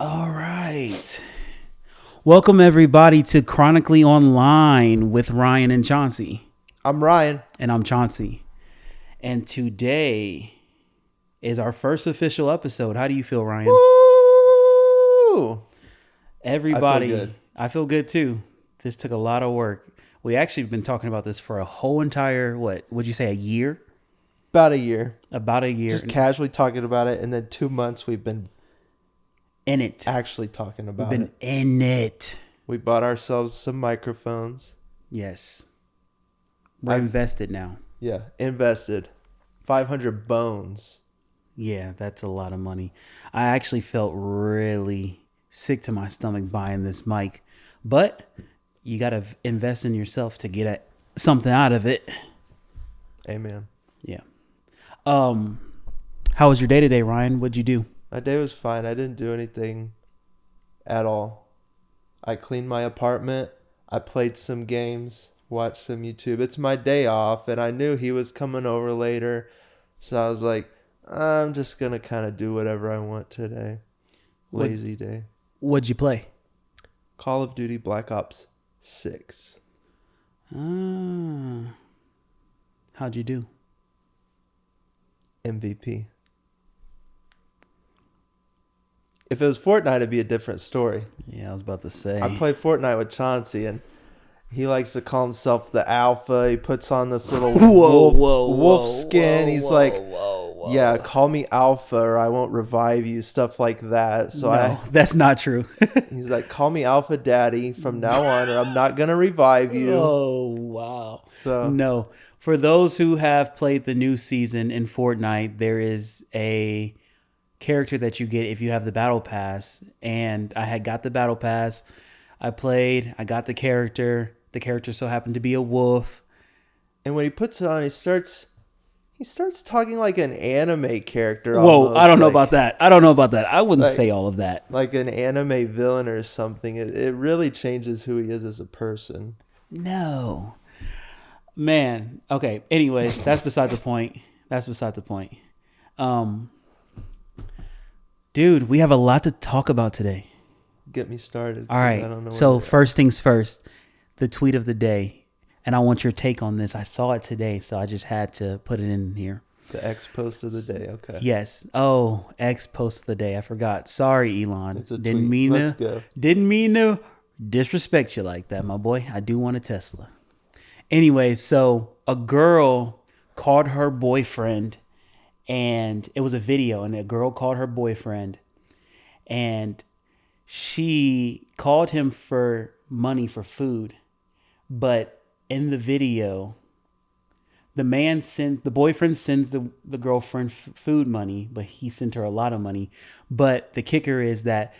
All right. Welcome, everybody, to Chronically Online with Ryan and Chauncey. I'm Ryan. And I'm Chauncey. And today is our first official episode. How do you feel, Ryan? Woo! Everybody. I feel good, too. This took a lot of work. We actually have been talking about this for a whole entire, would you say, a year? About a year. About a year. Just casually talking about it. And then 2 months we've been in it. Actually talking about it. We've been in it. We bought ourselves some microphones. Yes. We're invested now. Yeah, invested. 500 bones. Yeah, that's a lot of money. I actually felt really sick to my stomach buying this mic. But you got to invest in yourself to get something out of it. Amen. Yeah. How was your day today, Ryan? What'd you do? My day was fine. I didn't do anything at all. I cleaned my apartment. I played some games, watched some YouTube. It's my day off, and I knew he was coming over later. So I was like, I'm just going to kind of do whatever I want today. Lazy day. What'd you play? Call of Duty Black Ops 6. How'd you do? MVP. If it was Fortnite, it'd be a different story. Yeah, I was about to say. I play Fortnite with Chauncey, and he likes to call himself the alpha. He puts on this little wolf skin. He's like, yeah, call me alpha or I won't revive you, stuff like that. So that's not true. He's like, call me alpha daddy from now on or I'm not going to revive you. Oh, wow. So no, for those who have played the new season in Fortnite, there is a character that you get if you have the battle pass, and I had got the battle pass. I played, I got the character so happened to be a wolf, and when he puts it on, he starts talking like an anime character. Whoa, almost. I don't know about that. I wouldn't say all of that. Like an anime villain or something. It really changes who he is as a person. No, man. Okay, anyways, that's beside the point. Dude, we have a lot to talk about today. Get me started. All right. So first things first, the tweet of the day. And I want your take on this. I saw it today, so I just had to put it in here. The X post of the day. Okay. Yes. Oh, X post of the day. I forgot. Sorry, Elon. Didn't mean to disrespect you like that, my boy. I do want a Tesla. Anyway, so a girl called her boyfriend. And it was a video, and a girl called her boyfriend, and she called him for money for food. But in the video, the boyfriend sends the girlfriend food money, but he sent her a lot of money. But the kicker is that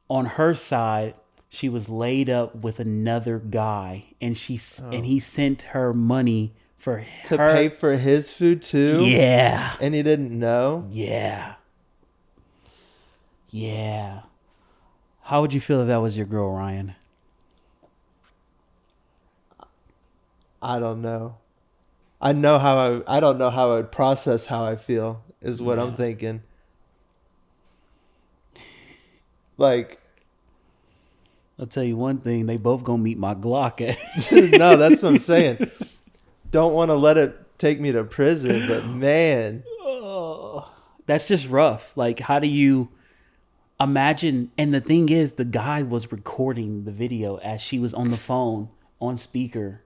on her side, she was laid up with another guy, and and he sent her money to pay for his food too? Yeah. And he didn't know? Yeah. How would you feel if that was your girl, Ryan? I don't know. I don't know how I would process how I feel is what I'm thinking. Like, I'll tell you one thing, they both gonna meet my Glock at. No, that's what I'm saying. Don't want to let it take me to prison, but man. Oh, that's just rough. Like, how do you imagine? And the thing is, the guy was recording the video as she was on the phone, on speaker,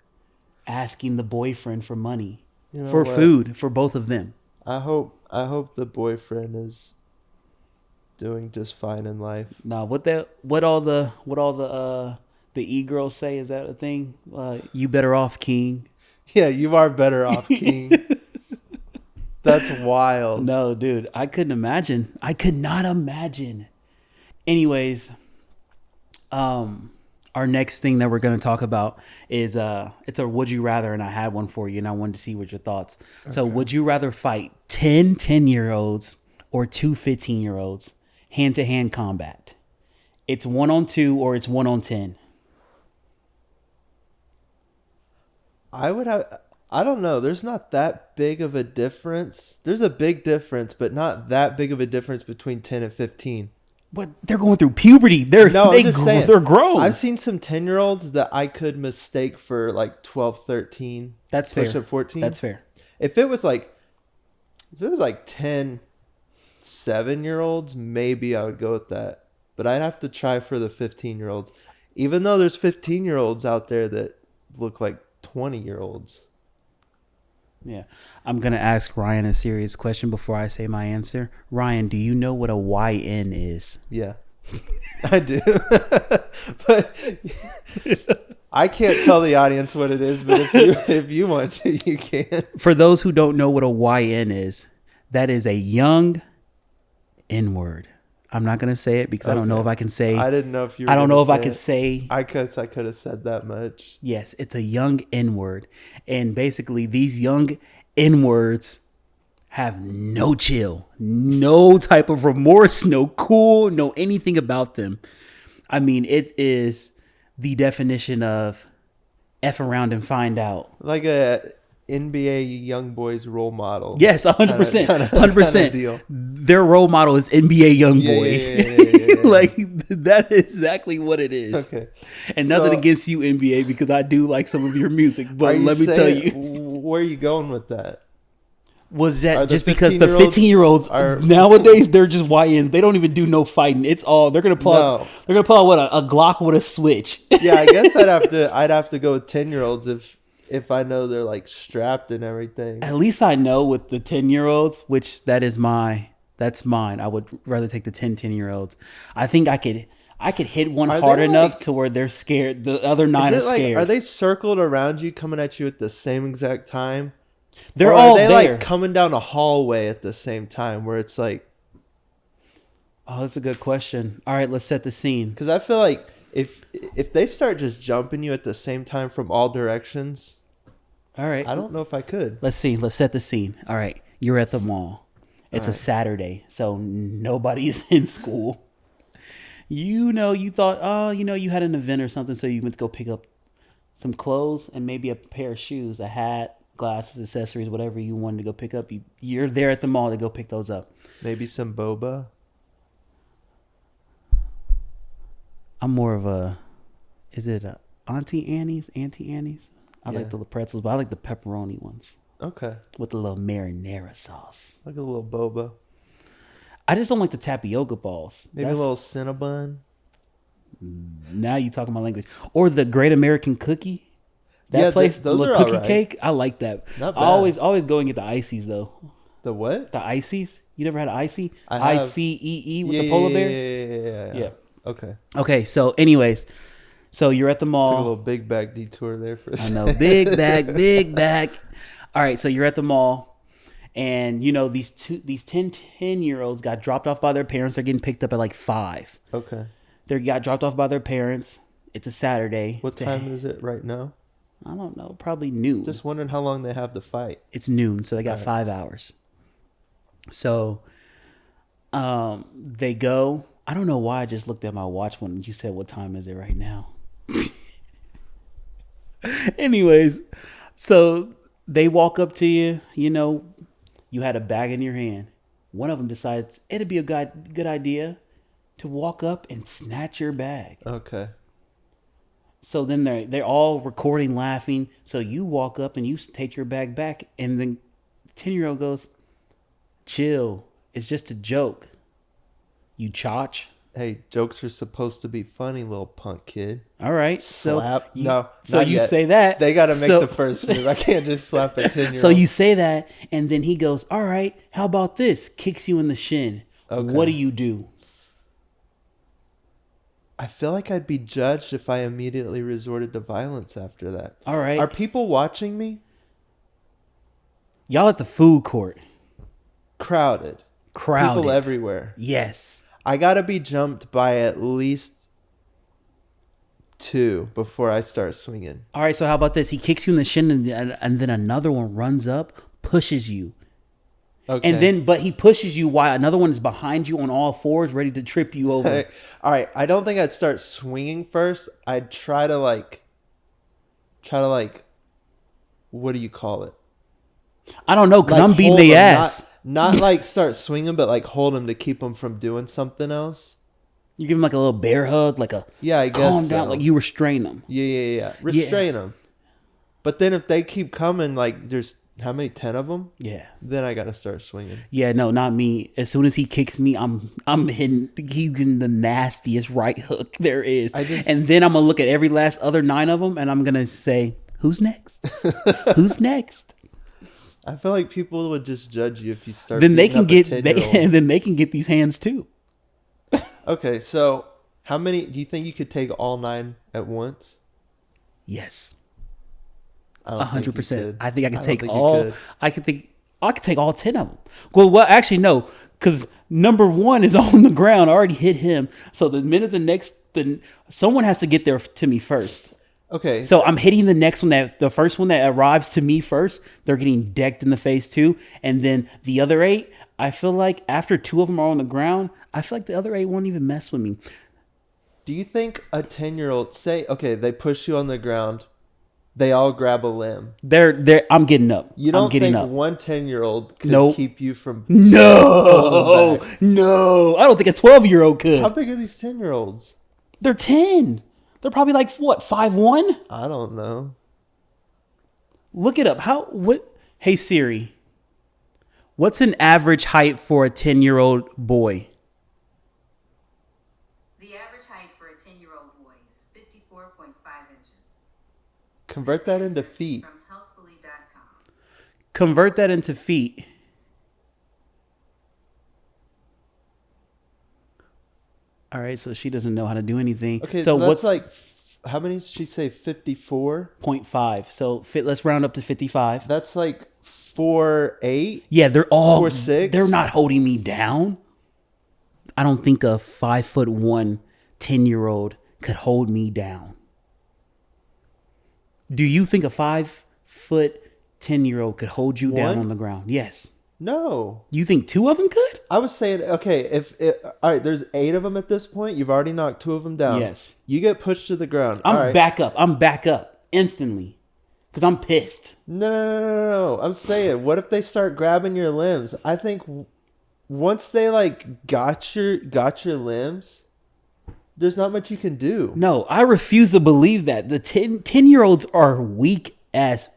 asking the boyfriend for money, food, for both of them. I hope the boyfriend is doing just fine in life. Now, what all the e-girls say, is that a thing? You better off, king. Yeah, you are better off, king. That's wild. No, dude, I couldn't imagine. I could not imagine. Anyways, our next thing that we're going to talk about is it's a would you rather, and I had one for you, and I wanted to see what your thoughts. Okay. So, would you rather fight 10 10-year-olds or 2 15-year-olds hand-to-hand combat? It's 1-on-2 or it's 1-on-10. I don't know. There's not that big of a difference. There's a big difference, but not that big of a difference between 10 and 15. But they're going through puberty. They're No, I'm just saying. they're grown. I've seen some 10-year-olds that I could mistake for like 12, 13. That's push fair. up 14. That's fair. If it was like 10, 7-year-olds, maybe I would go with that. But I'd have to try for the 15-year-olds. Even though there's 15-year-olds out there that look like 20-year-olds. Yeah. I'm going to ask Ryan a serious question before I say my answer. Ryan, do you know what a YN is? Yeah, I do. But I can't tell the audience what it is, but if you want to, you can. For those who don't know what a YN is, that is a young N-word. I'm not going to say it because I don't know if I can say. I didn't know if you were I don't know if I say could it. say. I guess I could have said that much. Yes, it's a young N-word. And basically, these young N-words have no chill, no type of remorse, no cool, no anything about them. I mean, it is the definition of F around and find out. Like a NBA young boys role model. Yes, 100%. Kinda 100%. deal. Their role model is NBA young boy. Yeah. Like, that is exactly what it is. Okay. And nothing So- against you, NBA, because I do like some of your music. But Are you let me tell saying- you. Where are you going with that? Was Are that the just because the 15-year-olds 15-year-olds are- nowadays they're just YNs. They don't even do no fighting. It's all they're gonna pull. No. They're gonna pull out what a Glock with a switch. Yeah, I guess I'd have to go with 10-year-olds if I know they're like strapped and everything. At least I know with the 10-year-olds, which that's mine. I would rather take the 10-year-olds. I think I could hit one Are hard they enough like- to where they're scared. The other 9 are Is it like, scared. are they circled around you, coming at you at the same exact time? They're Or all are they there. like coming down a hallway at the same time, where it's like? Oh, that's a good question. All right, let's set the scene. Because I feel like if they start just jumping you at the same time from all directions, All right, I don't know if I could. let's see. Let's set the scene. All right, you're at the mall. It's a Alright. Saturday, so nobody's in school. You thought, you had an event or something, so you went to go pick up some clothes and maybe a pair of shoes, a hat, glasses, accessories, whatever you wanted to go pick up. You're there at the mall to go pick those up. Maybe some boba. I'm more of a, is it a Auntie Annie's? I like Yeah. the pretzels, but I like the pepperoni ones Okay, with a little marinara sauce. like a little boba. I just don't like the tapioca balls. Maybe a little Cinnabon. Now you talking my language. Or the Great American Cookie. That Yeah, place, those the are little cookie alright. cake. I like that. Not I bad. always go and get the ices though. The what? The ices. You never had an icy? I have. ICEE with the polar bear. Yeah. Yeah. Okay. Okay. So, anyways, so you're at the Took a mall. little big bag detour there for a I second. know, big bag. All right. So you're at the mall, and these 10-year-olds got dropped off by their parents. They're getting picked up at like 5. Okay. They got dropped off by their parents. It's a Saturday. What time is it right now? I don't know. Probably noon. Just wondering how long they have to fight. It's noon, so they got Right. 5 hours. So, they go. I don't know why I just looked at my watch when you said, "What time is it right now?" Anyways, so they walk up to you. You had a bag in your hand. One of them decides it'd be a good idea to walk up and snatch your bag. Okay. So then they're all recording, laughing. So you walk up and you take your bag back, and then 10-year-old goes, "Chill, it's just a joke. You chotch." Hey, jokes are supposed to be funny, little punk kid. All right. Slap. So No, So not you yet. say that. They got to make So- the first move. I can't just slap a 10-year-old. So you say that, and then he goes, "All right, how about this?" Kicks you in the shin. Okay. What do you do? I feel like I'd be judged if I immediately resorted to violence after that. All right. Are people watching me? Y'all at the food court. Crowded. Crowded. People everywhere. Yes. I got to be jumped by at least 2 before I start swinging. All right, so how about this? He kicks you in the shin, and then another one runs up, pushes you. Okay. But he pushes you while another one is behind you on all fours, ready to trip you over. All right, I don't think I'd start swinging first. I'd try to what do you call it? I don't know, because Like, I'm beating hold their 'em, ass. Not like start swinging, but like hold them to keep them from doing something else. You give him like a little bear hug, like a Yeah, I guess calm down, so. like you restrain them. Yeah. Restrain them. But then if they keep coming, like there's how many? 10 of them? Yeah. Then I gotta start swinging. Yeah, no, not me. As soon as he kicks me, I'm hitting. He's getting the nastiest right hook there is, and then I'm gonna look at every last other 9 of them, and I'm gonna say, "Who's next? Who's next?" I feel like people would just judge you if you start. Then they can get and then they can get these hands too. Okay, so how many do you think you could take all 9 at once? Yes, I don't think you 100%. could. I think I could don't take think you all. could. I could take all 10 of them. Well, actually no, because number 1 is on the ground. I already hit him. So the minute someone has to get there to me first. Okay. So I'm hitting the first one that arrives to me first. They're getting decked in the face too, and then the other 8. I feel like after 2 of them are on the ground, I feel like the other 8 won't even mess with me. Do you think a 10-year-old say, okay, they push you on the ground, they all grab a limb? I'm getting up. You don't I'm getting think up. one 10-year-old could Nope. keep you from No, no. I don't think a 12-year-old could. How big are these 10-year-olds? They're 10. They're probably like what, 5'1"? I don't know. Look it up. Hey Siri, what's an average height for a 10-year-old boy? The average height for a 10-year-old boy is 54.5 inches. Convert that into feet. From healthfully.com. Convert that into feet. All right, so she doesn't know how to do anything. Okay, so that's like, how many did she say? 54? 0.5. So let's round up to 55. That's like 4'8"? Yeah, they're all 4'6"? They're not holding me down. I don't think a 5'1" 10-year-old could hold me down. Do you think a 5 foot 10-year-old could hold you down on the ground? Yes. No. You think 2 of them could? I was saying, okay, all right, there's 8 of them at this point. You've already knocked 2 of them down. Yes. You get pushed to the ground. I'm back up instantly because I'm pissed. No. I'm saying, what if they start grabbing your limbs? I think once they like got your limbs, there's not much you can do. No, I refuse to believe that. The 10-year-olds are weak as.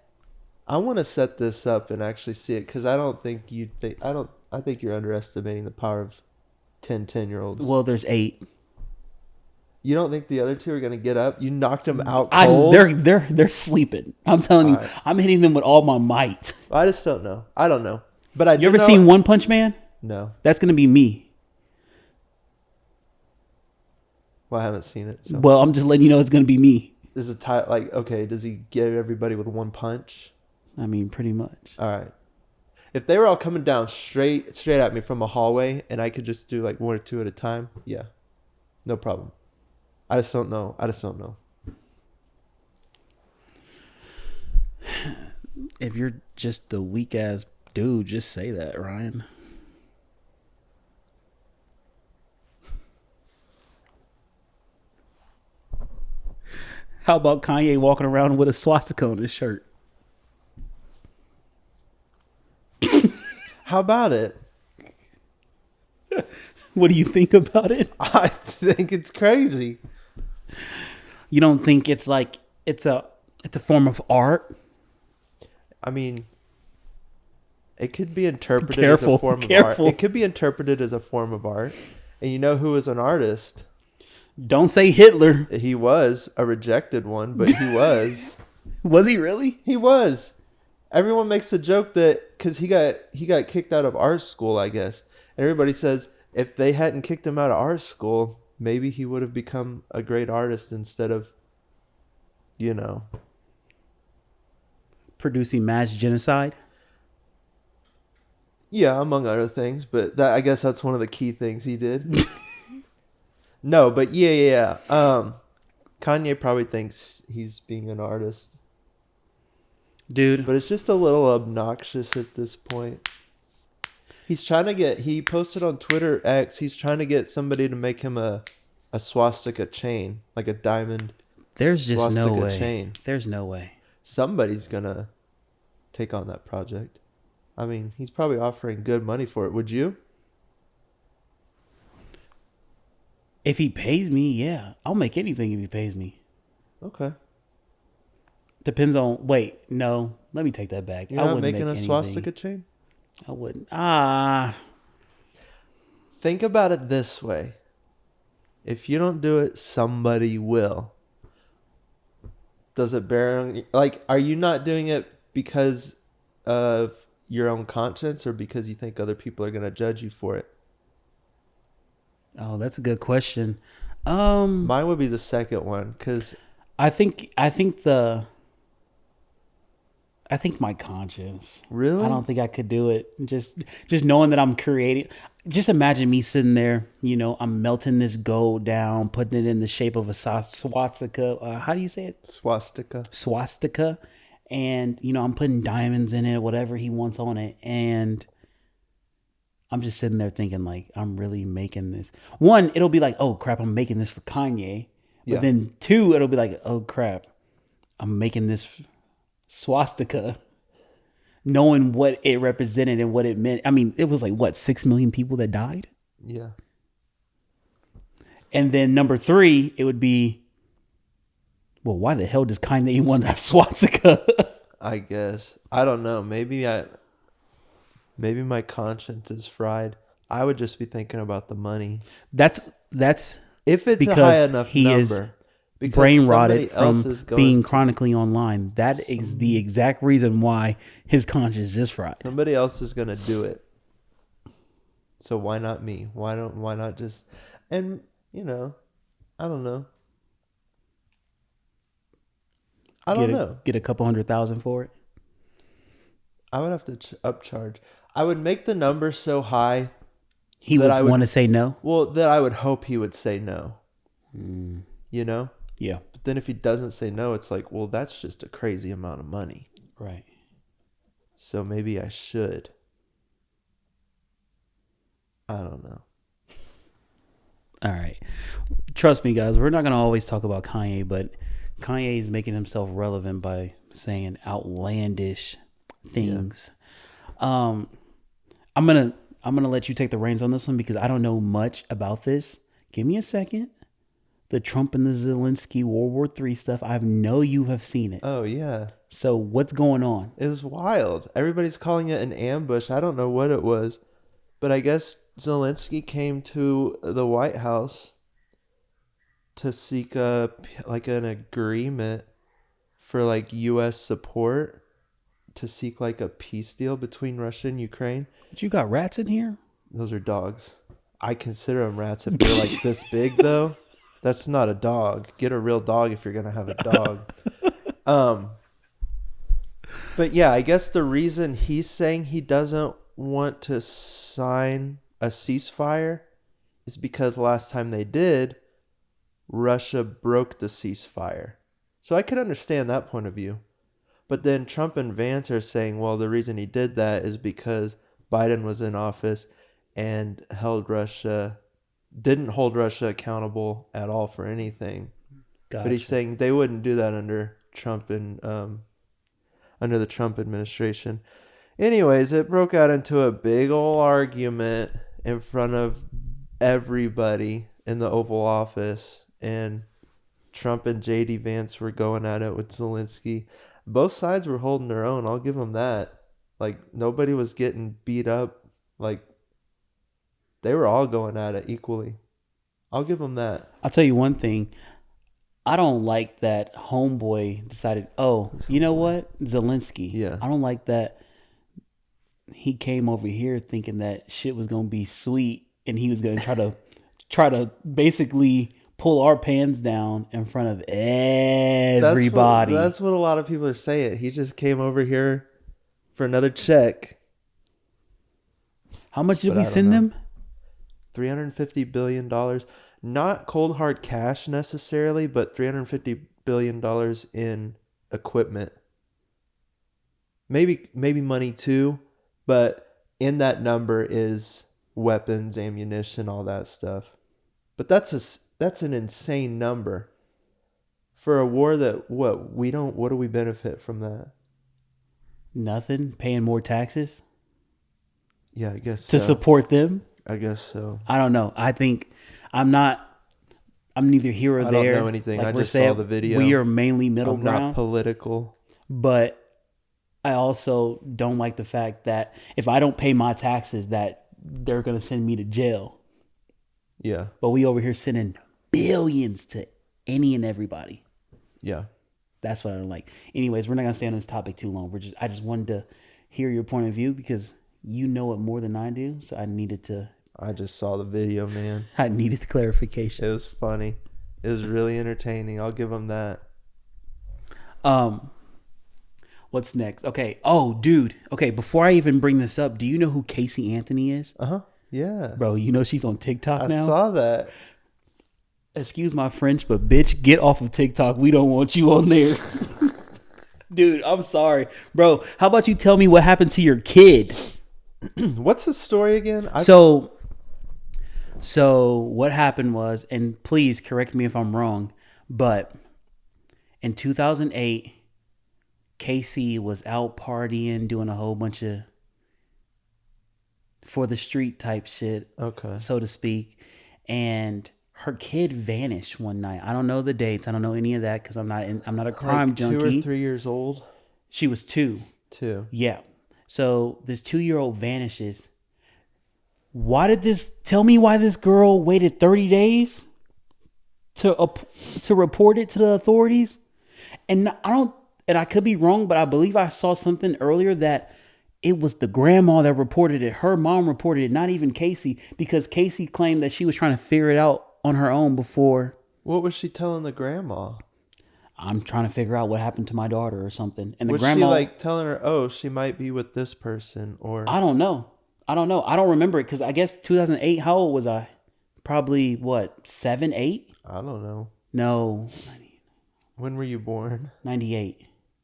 I want to set this up and actually see it because I don't think you think I think you're underestimating the power of 10-year-olds. Well, there's 8. You don't think the other 2 are gonna get up? You knocked them out cold. They're sleeping. I'm telling you, I'm hitting them with all my might. I just don't know. I don't know. But You ever seen One Punch Man? No. That's gonna be me. Well, I haven't seen it. So. Well, I'm just letting you know it's gonna be me. This is like, okay, does he get everybody with one punch? I mean, pretty much. All right. If they were all coming down straight at me from a hallway and I could just do like 1 or 2 at a time, yeah. No problem. I just don't know. If you're just a weak ass dude, just say that, Ryan. How about Kanye walking around with a swastika on his shirt? How about it? What do you think about it? I think it's crazy. You don't think it's like it's a form of art? I mean, it could be interpreted as a form of art. It could be interpreted as a form of art. And you know who was an artist? Don't say Hitler. He was a rejected one, but he was. Was he really? He was. Everyone makes a joke that because he got kicked out of art school, I guess. And everybody says if they hadn't kicked him out of art school, maybe he would have become a great artist instead of, producing mass genocide. Yeah, among other things, but I guess that's one of the key things he did. No, but yeah. Kanye probably thinks he's being an artist. Dude. But it's just a little obnoxious at this point. He posted on Twitter X, he's trying to get somebody to make him a swastika chain, like a diamond. There's just no way. Chain. There's no way. Somebody's gonna take on that project. I mean, he's probably offering good money for it. Would you? If he pays me, yeah, I'll make anything if he pays me. Okay. Depends on. Wait, no. Let me take that back. You're I not wouldn't making make a swastika anything. chain? I wouldn't. Think about it this way. If you don't do it, somebody will. Does it bear on, like, are you not doing it because of your own conscience or because you think other people are going to judge you for it? Oh, that's a good question. Mine would be the second one because I think my conscience. really? I don't think I could do it. Just knowing that I'm creating. Just imagine me sitting there. I'm melting this gold down, putting it in the shape of a swastika. How do you say it? Swastika. Swastika. And I'm putting diamonds in it, whatever he wants on it, and I'm just sitting there thinking like I'm really making this. One, it'll be like, oh crap, I'm making this for Kanye. But Yeah. then two, it'll be like, oh crap, I'm making this swastika, knowing what it represented and what it meant. I mean, it was like what, 6 million people that died? Yeah. And then number three, it would be, well, why the hell does Kanye want that swastika? I guess. I don't know. Maybe my conscience is fried. I would just be thinking about the money. That's If it's a because high enough he number. is Because brain somebody rotted else from is going being to- chronically online. That is the exact reason why his conscience is fried. Somebody else is going to do it. So why not me? Why not just, and I don't know. I don't know. Get a couple 100,000 for it. I would have to upcharge. I would make the number so high. He That would I would- want to say no. Well, that I would hope he would say no. You know? Yeah, But then if he doesn't say no, it's like, well, that's just a crazy amount of money. right. So maybe I should. I don't know. All right. Trust me, guys. We're not gonna always talk about Kanye, but Kanye is making himself relevant by saying outlandish things. I'm gonna let you take the reins on this one because I don't know much about this. Give me a second. The Trump and the Zelensky World War III stuff. I know you have seen it. Oh, yeah. So what's going on? It was wild. Everybody's calling it an ambush. I don't know what it was. But I guess Zelensky came to the White House to seek an agreement for like U.S. support to seek like a peace deal between Russia and Ukraine. But you got rats in here? Those are dogs. I consider them rats if they're like this big though. That's not a dog. Get a real dog if you're gonna have a dog. But yeah, I guess the reason he's saying he doesn't want to sign a ceasefire is because last time they did, Russia broke the ceasefire. So I could understand that point of view. But then Trump and Vance are saying, well, the reason he did that is because Biden was in office and didn't hold Russia accountable at all for anything. Gotcha. But he's saying they wouldn't do that under Trump and under the Trump administration. Anyways, it broke out into a big old argument in front of everybody in the Oval Office, and Trump and JD Vance were going at it with Zelensky. Both sides were holding their own. I'll give them that. Like, nobody was getting beat up. Like, they were all going at it equally. I'll give them that. I'll tell you one thing. I don't like that homeboy decided, oh, you know what? Zelensky. Yeah. I don't like that he came over here thinking that shit was going to be sweet and he was going to try to basically pull our pants down in front of everybody. That's what a lot of people are saying. He just came over here for another check. How much did But we I don't send know. them? $350 billion. Not cold hard cash necessarily, but $350 billion in equipment. Maybe money too, but in that number is weapons, ammunition, all that stuff. But that's an insane number for a war that what do we benefit from that? Nothing. Paying more taxes Yeah, I guess to so. support them. I guess so. I don't know. I think I'm not I'm neither here or I there. don't know anything. I we're just saw saying the video. We are mainly middle I'm not ground, political. but I also don't like the fact that if I don't pay my taxes, that they're gonna send me to jail. Yeah. But we over here sending billions to any and everybody. Yeah. That's what I don't like. Anyways, we're not gonna stay on this topic too long. I just wanted to hear your point of view because you know it more than I do. So I just saw the video, man. I needed clarification. It was funny. It was really entertaining. I'll give them that. What's next? Okay. Oh, dude. Okay, before I even bring this up, do you know who Casey Anthony is? Yeah. Bro, you know she's on TikTok now? I saw that. Excuse my French, but bitch, get off of TikTok. We don't want you on there. Dude, I'm sorry. Bro, how about you tell me what happened to your kid? What's the story again? So what happened was, and please correct me if I'm wrong, but in 2008, Casey was out partying, doing a whole bunch of for the street type shit, Okay. so to speak, and her kid vanished one night. I don't know the dates. I don't know any of that because I'm not a crime junkie. 2 or 3 years old. She was 2. 2. Yeah. So this 2-year-old vanishes. Tell me why this girl waited 30 days to report it to the authorities? And I could be wrong, but I believe I saw something earlier that it was the grandma that reported it. Her mom reported it, not even Casey, because Casey claimed that she was trying to figure it out on her own before. What was she telling the grandma? I'm trying to figure out what happened to my daughter or something. And the Was grandma, she like telling her, oh, she might be with this person? Or I don't know. I don't remember it because I guess 2008. How old was I? Probably what, 7, 8? I don't know. No, When were you born? 98.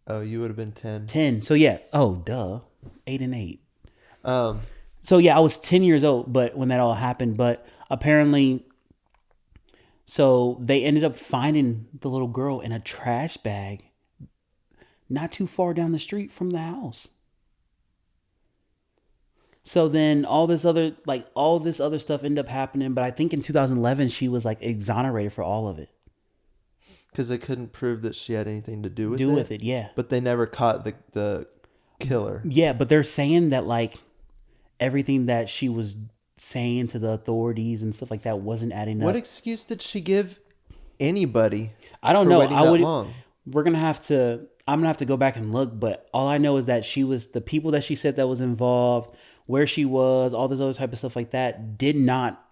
Oh, you would have been 10. 10. So yeah. Oh, duh. 8 and 8. Um, So yeah, I was 10 years old, but when that all happened, but apparently, so they ended up finding the little girl in a trash bag not too far down the street from the house. So then all this other stuff ended up happening, but I think in 2011 she was like exonerated for all of it. because they couldn't prove that she had anything to do with it. Yeah. But they never caught the killer. Yeah, but they're saying that like everything that she was saying to the authorities and stuff like that wasn't adding up. What excuse did she give anybody? I don't for know. waiting I that would. long? I'm gonna have to go back and look. But all I know is that the people that she said that was involved, where she was, all this other type of stuff like that, did not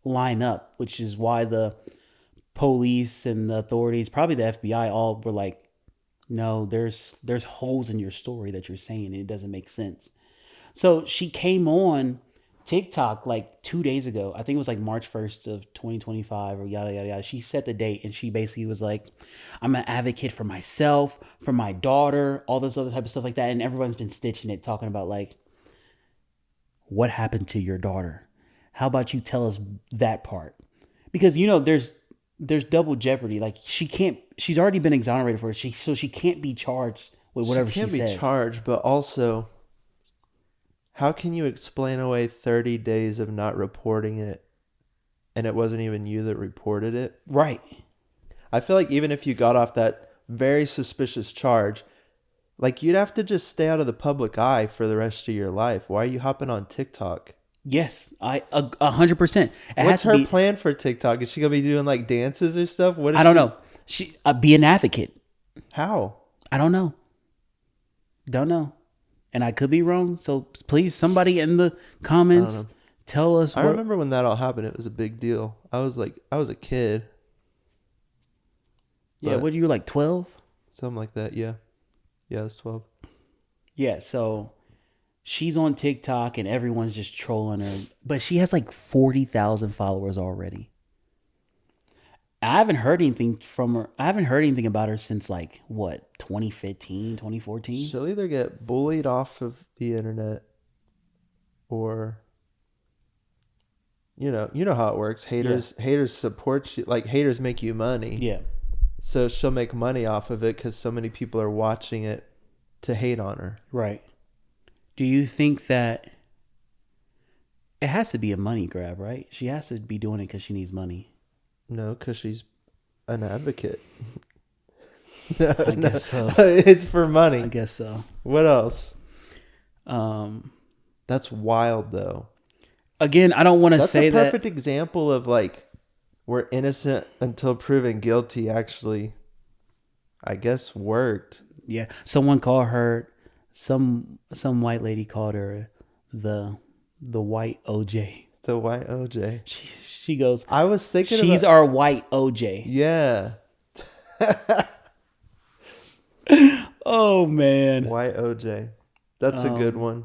line up. Which is why the police and the authorities, probably the FBI, all were like, "No, there's holes in your story that you're saying. And it doesn't make sense." So she came on TikTok like 2 days ago. I think it was like March 1st of 2025 or yada, yada, yada. She set the date and she basically was like, I'm an advocate for myself, for my daughter, all this other type of stuff like that. And everyone's been stitching it, talking about like, what happened to your daughter? How about you tell us that part? Because, you know, there's double jeopardy. Like she's already been exonerated for it. So she can't be charged with whatever she says. She can't be charged, but also, how can you explain away 30 days of not reporting it and it wasn't even you that reported it? Right. I feel like even if you got off that very suspicious charge, like you'd have to just stay out of the public eye for the rest of your life. Why are you hopping on TikTok? Yes, 100%. What's her plan for TikTok? Is she gonna be doing like dances or stuff? I don't know. She be an advocate. How? I don't know. Don't know. And I could be wrong. So please, somebody in the comments, tell us. I remember when that all happened. It was a big deal. I was a kid. Yeah, what, you were like 12? Something like that, yeah. Yeah, I was 12. Yeah, so she's on TikTok and everyone's just trolling her. But she has like 40,000 followers already. I haven't heard anything from her. I haven't heard anything about her since like, what, 2015, 2014? She'll either get bullied off of the internet or, you know how it works. Haters support you. Like, haters make you money. Yeah. So she'll make money off of it because so many people are watching it to hate on her. Right. Do you think that it has to be a money grab, right? She has to be doing it because she needs money. No, because she's an advocate. I guess so. It's for money. I guess so. What else? Um, That's wild, though. again, I don't want to That's say a that. perfect example of like we're innocent until proven guilty. Actually, I guess worked. Yeah, someone called her. Some white lady called her the white OJ. The white OJ. She goes, I was thinking she's about. our white OJ. Yeah, Oh man. white OJ. That's a good one.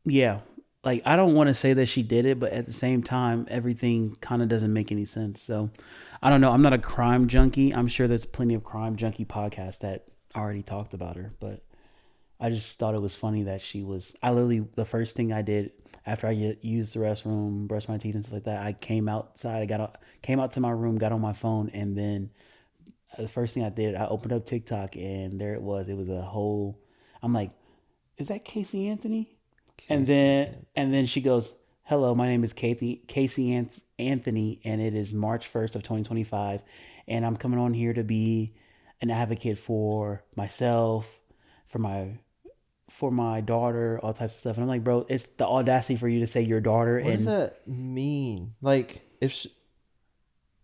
Yeah. Like I don't want to say that she did it, but at the same time, everything kind of doesn't make any sense. So I don't know. I'm not a crime junkie. I'm sure there's plenty of crime junkie podcasts that already talked about her, but I just thought it was funny that I literally, the first thing I did after I used the restroom, brushed my teeth and stuff like that, I came outside, came out to my room, got on my phone, and then the first thing I did, I opened up TikTok, and there it was. It was a whole, I'm like, is that Casey Anthony? And then she goes, hello, my name is Casey Anthony, and it is March 1st of 2025, and I'm coming on here to be an advocate for myself, for my daughter, all types of stuff. And I'm like, bro, it's the audacity for you to say your daughter. What does that mean? Like, if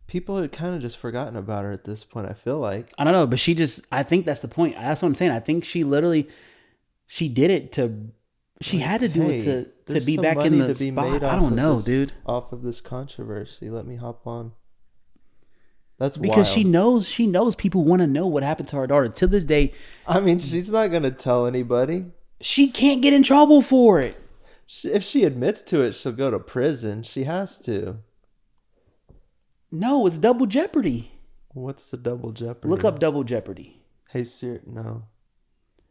people had kind of just forgotten about her at this point, I feel like. I don't know, but I think that's the point. That's what I'm saying. I think she did it to, she had to do it to there's be some back in money the to be spot. made I off don't of know, this- dude. Off of this controversy, let me hop on. That's Because wild. she knows people want to know what happened to her daughter. To this day, I mean, she's not gonna tell anybody. she can't get in trouble for it. If she admits to it, she'll go to prison. She has to. No, it's double jeopardy. What's the double jeopardy? Look up double jeopardy. Hey Siri, no.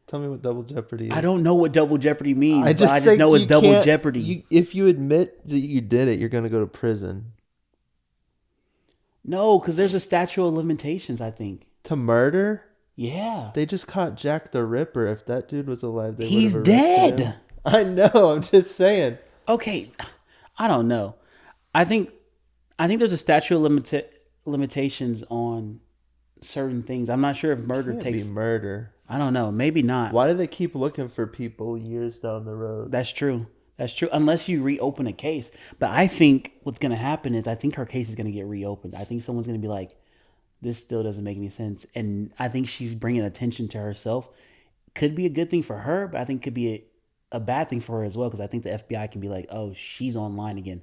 Tell me what double jeopardy is. I don't know what double jeopardy means. I just think know it's you double can't- jeopardy. if you admit that you did it, you're gonna go to prison. No, because there's a statute of limitations, I think. To murder? Yeah. They just caught Jack the Ripper. If that dude was alive, they He's would've arrested dead. him. I know. I'm just saying. Okay. I don't know. I think there's a statute of limitations on certain things. I'm not sure if murder Can't takes. be murder. I don't know. Maybe not. Why do they keep looking for people years down the road? That's true. That's true. Unless you reopen a case. But I think what's going to happen is I think her case is going to get reopened. I think someone's going to be like, this still doesn't make any sense. And I think she's bringing attention to herself. Could be a good thing for her, but I think could be a bad thing for her as well. Because I think the FBI can be like, oh, she's online again.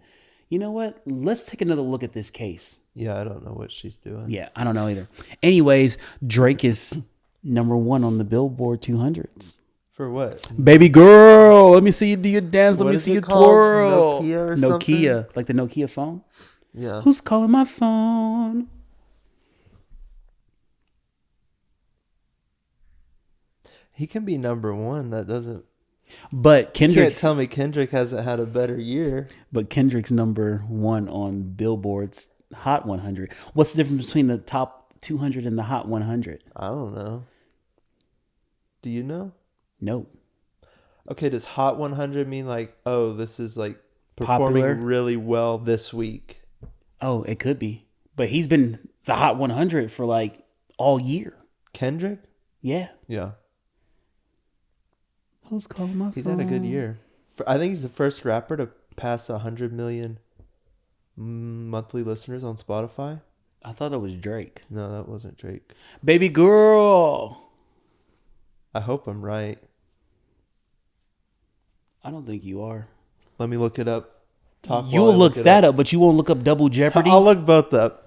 You know what? Let's take another look at this case. Yeah, I don't know what she's doing. Yeah, I don't know either. Anyways, Drake is number 1 on the Billboard 200s. For what? Baby girl, let me see you do your dance. Let What me is see it you called? twirl. Nokia or something? Nokia, like the Nokia phone. Yeah. Who's calling my phone? He can be number 1. That doesn't. But You Kendrick, can't tell me Kendrick hasn't had a better year. but Kendrick's number 1 on Billboard's Hot 100. What's the difference between the top 200 and the Hot 100? I don't know. Do you know? No. Okay, does Hot 100 mean like, oh, this is like performing Popular? really well this week? Oh, it could be. But he's been the Hot 100 for like all year. Kendrick? Yeah. Yeah. Who's calling my He's phone? had a good year. I think he's the first rapper to pass 100 million monthly listeners on Spotify. I thought it was Drake. No, that wasn't Drake. Baby girl. I hope I'm right. I don't think you are. Let me look it up. Talk while You'll I look it that up, but you won't look up Double Jeopardy. I'll look both up.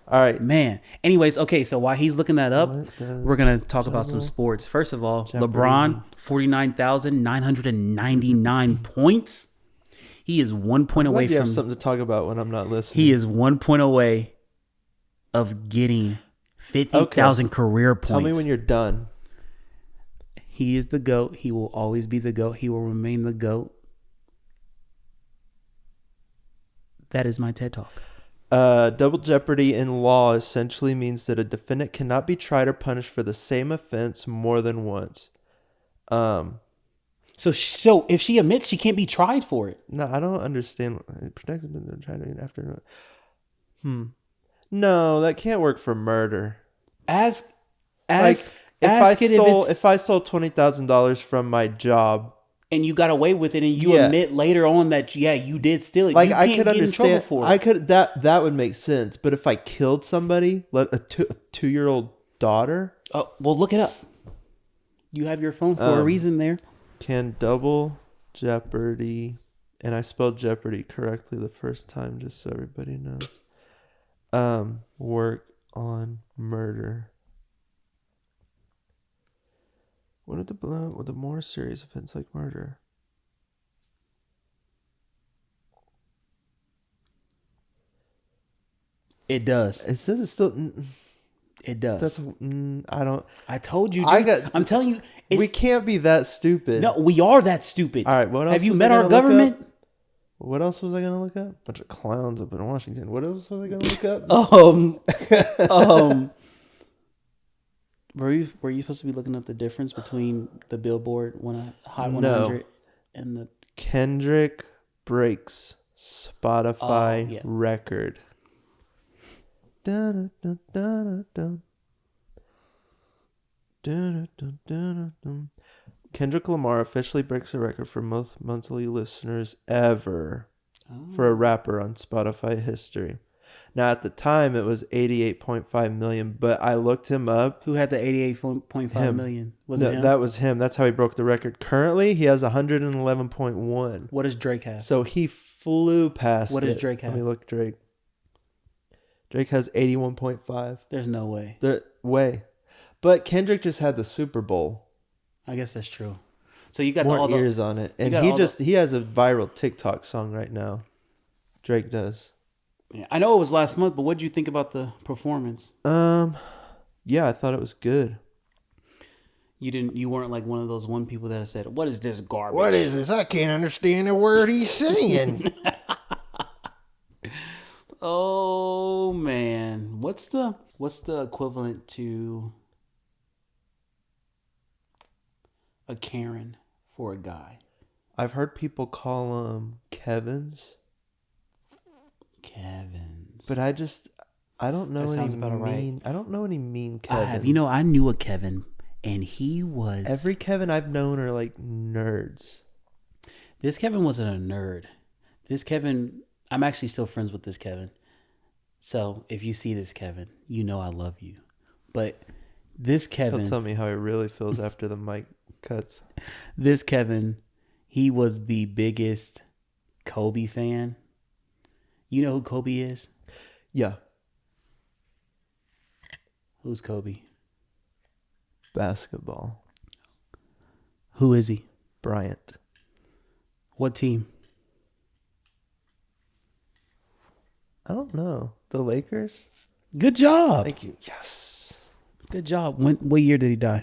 All right. Man. Anyways, okay, so while he's looking that up, What does we're going to talk about some Double sports. First of all, Jeopardy LeBron, 49,999 points. He is 1 point away Glad you have from something to talk about when I'm not listening. he is 1 point away of getting 50,000 career points. Tell me when you're done. He is the GOAT. He will always be the GOAT. He will remain the GOAT. That is my TED Talk. Double jeopardy in law essentially means that a defendant cannot be tried or punished for the same offense more than once. So if she admits, she can't be tried for it. No, I don't understand. It protects them trying after. No, that can't work for murder. Ask, Like ask, if ask it if I stole $20,000 from my job, and you got away with it, and you Yeah. admit later on that you did steal it. like You I can't could get in trouble understand. for it. I could that would make sense. But if I killed somebody, let a 2-year-old daughter, Oh, well, look it up. You have your phone for a reason there. can double jeopardy, and I spelled jeopardy correctly the first time, just so everybody knows. Work on murder. What are the more serious offense like murder? It does. It says it's still. It does. That's I don't. I told you, dude. I'm telling you. We can't be that stupid. No, we are that stupid. All right. What else? Have you was met I our gonna look government? up? What else was I gonna look up? Bunch of clowns up in Washington. What else was I gonna look up? Were you supposed to be looking up the difference between the Billboard Hot 100 No. and the Kendrick breaks Spotify yeah. record. Dun, dun, dun, dun, dun. Dun, dun, dun, dun. Kendrick Lamar officially breaks a record for most monthly listeners ever for a rapper on Spotify history. Now, at the time, it was 88.5 million, but I looked him up. Who had the 88.5 million? Was it him? That was him. That's how he broke the record. Currently, he has 111.1. What does Drake have? So he flew past What does it. Drake have? Let me look, Drake. Drake has 81.5. There's no way. Way. But Kendrick just had the Super Bowl. I guess that's true. So you got More all the ears on it. And he has a viral TikTok song right now. Drake does. Yeah, I know it was last month, but what did you think about the performance? Yeah, I thought it was good. You weren't like one of those people that said, "What is this garbage? What is this? I can't understand a word he's saying. Oh man, what's the equivalent to a Karen for a guy? I've heard people call them Kevins. But I don't know That any sounds about mean. right. I don't know any mean Kevins. I have. I knew a Kevin, and he was Every Kevin I've known are like nerds. This Kevin wasn't a nerd. This Kevin, I'm actually still friends with this Kevin. So if you see this Kevin, you know I love you. But this Kevin, He'll tell me how he really feels after the mic cuts. This Kevin, he was the biggest Kobe fan. You know who Kobe is? Yeah. Who's Kobe? Basketball. Who is he? Bryant. What team? I don't know. The Lakers? Good job. Thank you. Yes. Good job. What year did he die?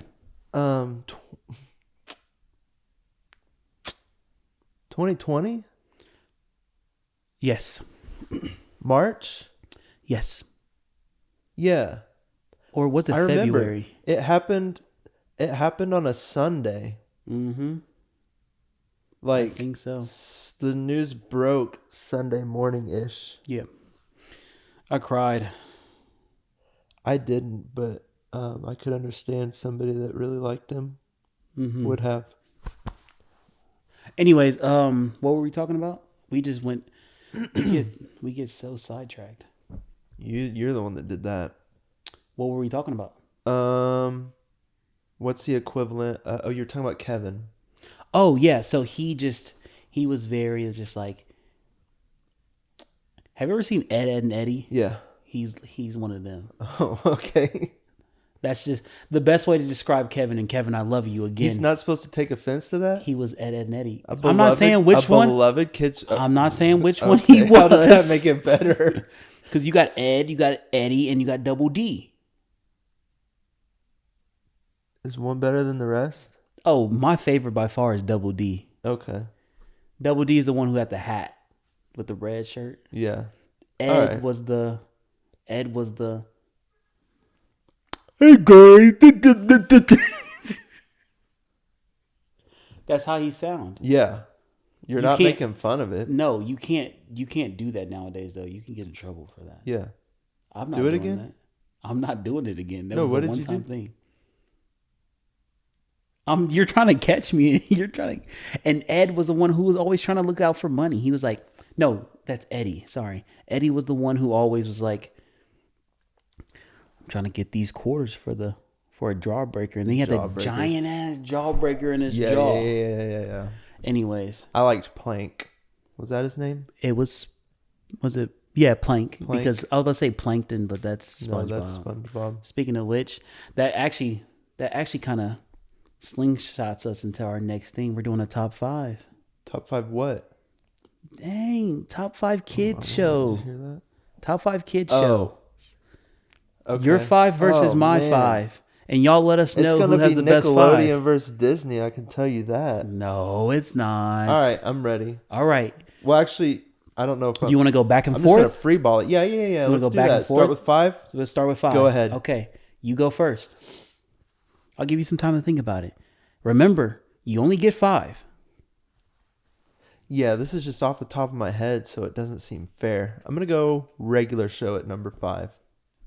2020? Yes. March? Yes. Yeah. Or was it I remember. February? It happened on a Sunday. Mm-hmm. Like, I think so. The news broke Sunday morning-ish. Yeah. I cried. I didn't, but I could understand somebody that really liked him would have. Anyways, what were we talking about? We just went. we get so sidetracked. You're the one that did that. What were we talking about? What's the equivalent? You're talking about Kevin. Oh yeah, so he was very just like. Have you ever seen Ed, Ed and Eddie? Yeah. He's one of them. Oh, okay. That's just the best way to describe Kevin. And Kevin, I love you again. He's not supposed to take offense to that. He was Ed, Ed and Eddie. I'm not saying which one. I'm not saying which one he was. How does that make it better? Because you got Ed, you got Eddie, and you got Double D. Is one better than the rest? Oh, my favorite by far is Double D. Okay. Double D is the one who had the hat with the red shirt. Yeah. Ed was the. Hey guys. That's how he sound. Yeah. You're You not can't- making fun of it. No, you can't. You can't do that nowadays, though. You can get in trouble for that. Yeah. I'm not Do it doing again? that. I'm not doing it again. That No, was what a did you one-time do? thing. You're trying to catch me. You're trying to, and Ed was the one who was always trying to look out for money. He was like, no, that's Eddie. Sorry. Eddie was the one who always was like, I'm trying to get these quarters for a jawbreaker. And then he had that Jawbreaker. giant ass jawbreaker in his Yeah, jaw. yeah. Anyways, I liked Plank. Was that his name? it was it? Yeah, Plank. Plank. Because I was about to say Plankton, but that's SpongeBob. No, that's SpongeBob. Speaking of which, that actually kind of slingshots us into our next thing. We're doing a top 5. Top 5 what? Dang, top 5 kids Did show. you hear that? Top 5 kids show. Okay. Your 5 versus Oh, my man. 5. And y'all let us It's know gonna who has be the best Nickelodeon 5. versus Disney. I can tell you that. No, it's not. All right, I'm ready. All right. Well, actually, I don't know if Do you want to go back and I'm just gonna forth? free ball it. Yeah. wanna Let's go do back that. and Start forth? with 5. So let's start with 5. Go ahead. Okay. You go first. I'll give you some time to think about it. Remember, you only get 5. Yeah, this is just off the top of my head, so it doesn't seem fair. I'm gonna go regular show at number 5.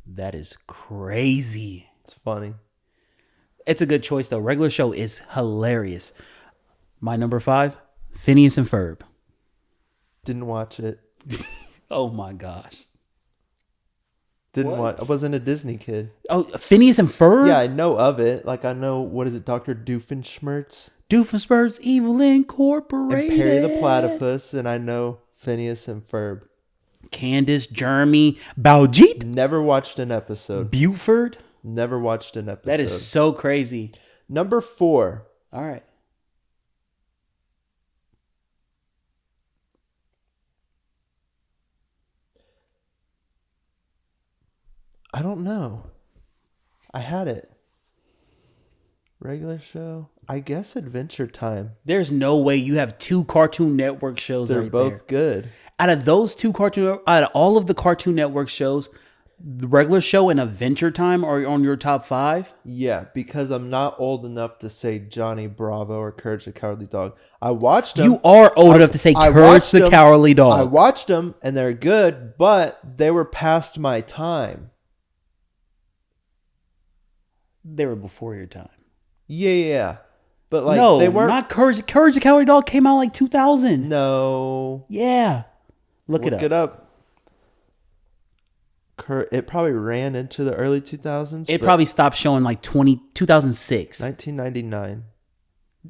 That is crazy. It's funny. It's a good choice, though. Regular show is hilarious. My number 5, Phineas and Ferb. Didn't watch it. Oh, my gosh. Didn't What? watch. I wasn't a Disney kid. Oh, Phineas and Ferb? Yeah, I know of it. Like I know what is it, Dr. Doofenshmirtz Doofenshmirtz Evil Incorporated. and Perry the Platypus, and I know Phineas and Ferb. Candace, Jeremy, Baljeet, Never watched an episode. Buford. Never watched an episode. That is so crazy. Number 4. All right. I don't know. I had it. Regular show. I guess Adventure Time. There's no way you have 2 Cartoon Network shows They're right both there. good. Out of those 2 out of all of the Cartoon Network shows, the regular show and Adventure Time are on your top 5? Yeah, because I'm not old enough to say Johnny Bravo or Courage the Cowardly Dog. I watched them. You are old enough to say I Courage watched the them. Cowardly I Dog. watched them and they're good, but they were past my time. They were before your time. Yeah. But like no, they weren't. not Courage. Courage the Cowardly Dog came out like 2000. No. Yeah. Look it up. It probably ran into the early 2000s. It but probably stopped showing like 2006. 1999.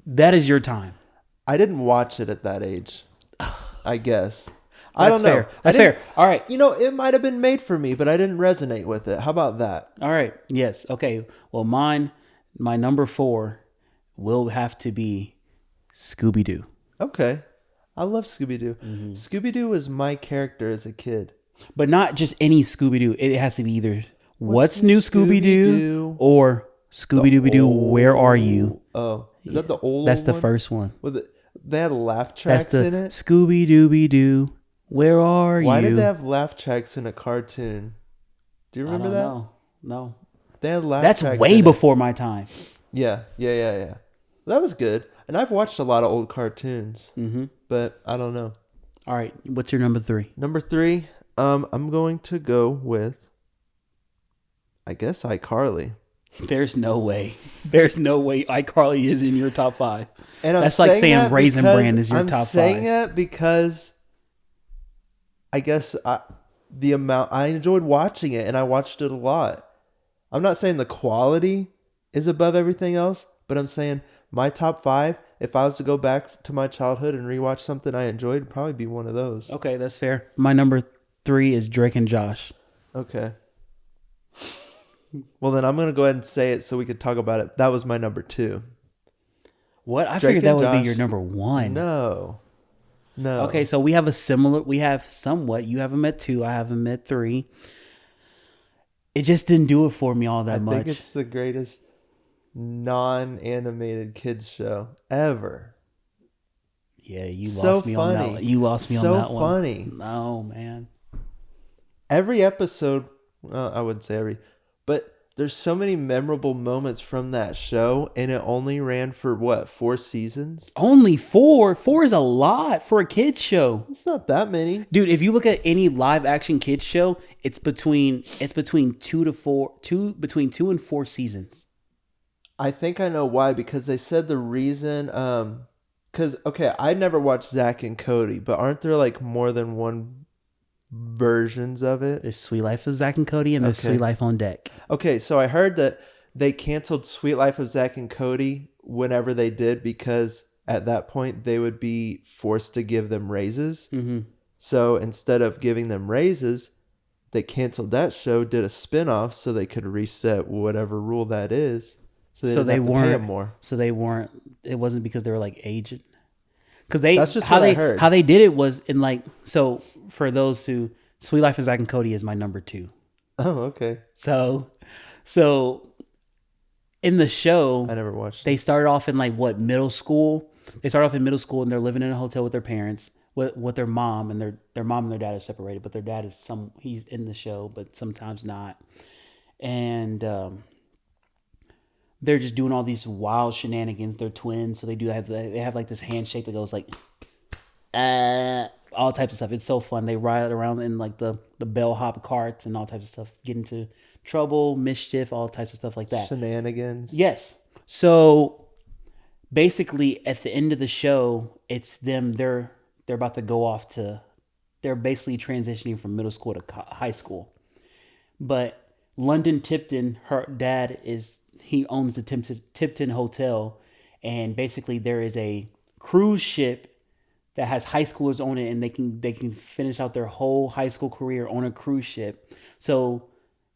That is your time. I didn't watch it at that age. I guess. I don't know. Fair. That's fair. All right. You know, it might have been made for me, but I didn't resonate with it. How about that? All right. Yes. Okay. Well, my number 4 will have to be Scooby-Doo. Okay. I love Scooby-Doo. Mm-hmm. Scooby-Doo was my character as a kid. But not just any Scooby-Doo. It has to be either What's New Scooby-Doo? Scooby-Doo or Scooby-Doo, Where Are You? Oh, is that the old That's the one? first one. They had laugh That's tracks the in it? Scooby-Dooby-Doo, Where Are You? Why did they have laugh tracks in a cartoon? Do you remember that? No. They had laugh That's tracks way in it. before my time. Yeah. That was good. And I've watched a lot of old cartoons, but I don't know. All right. What's your number 3? Number 3, I'm going to go with, I guess, iCarly. There's no way. There's no way iCarly is in your top 5. And That's like saying that Raisin because Bran is your I'm top saying 5. it because I guess I enjoyed watching it, and I watched it a lot. I'm not saying the quality is above everything else, but I'm saying my top 5, if I was to go back to my childhood and rewatch something I enjoyed, it'd probably be one of those. Okay, that's fair. My number 3 is Drake and Josh. Okay. Well, then I'm going to go ahead and say it so we could talk about it. That was my number 2. What? I Drake figured that and would be Josh. your number 1. No. Okay, so we have somewhat. You have them at 2. I have them at 3. It just didn't do it for me all that I much. think it's the greatest non-animated kids show ever. Yeah, you So lost me on that funny. one. You lost me So on that one. funny. No, man. Every episode, well, I wouldn't say every, but There's so many memorable moments from that show, and it only ran for what, 4 seasons? Only 4. 4 is a lot for a kids show. It's not that many. Dude, if you look at any live action kids show, it's between 2 and 4 seasons. I think I know why, because they said the reason, because, okay, I never watched Zack and Cody, but aren't there like more than one versions of it? There's Sweet Life of Zack and Cody, and there's Okay. Sweet Life on Deck. Okay, so I heard that they canceled Sweet Life of Zack and Cody whenever they did, because at that point they would be forced to give them raises. Mm-hmm. So instead of giving them raises, they canceled that show, did a spinoff so they could reset whatever rule that is. So they didn't have to pay them more. So they weren't. It wasn't because they were like aged. Because That's just what I heard. How they did it was in like, so for those who, Sweet Life of Zack and Cody is my number 2. Oh, okay. So in the show, I never watched they started off in like what, middle school. They start off in middle school and they're living in a hotel with their parents, with their mom, and their mom and their dad are separated, but their dad is he's in the show, but sometimes not. And they're just doing all these wild shenanigans. They're twins, so they have like this handshake that goes like, all types of stuff. It's so fun. They ride around in like the bellhop carts and all types of stuff, get into trouble, mischief, all types of stuff like that. Shenanigans. Yes. So basically, at the end of the show, it's them. They're about to go off to. They're basically transitioning from middle school to high school, but London Tipton, her dad he owns the Tipton Hotel, and basically there is a cruise ship that has high schoolers on it, and they can finish out their whole high school career on a cruise ship. So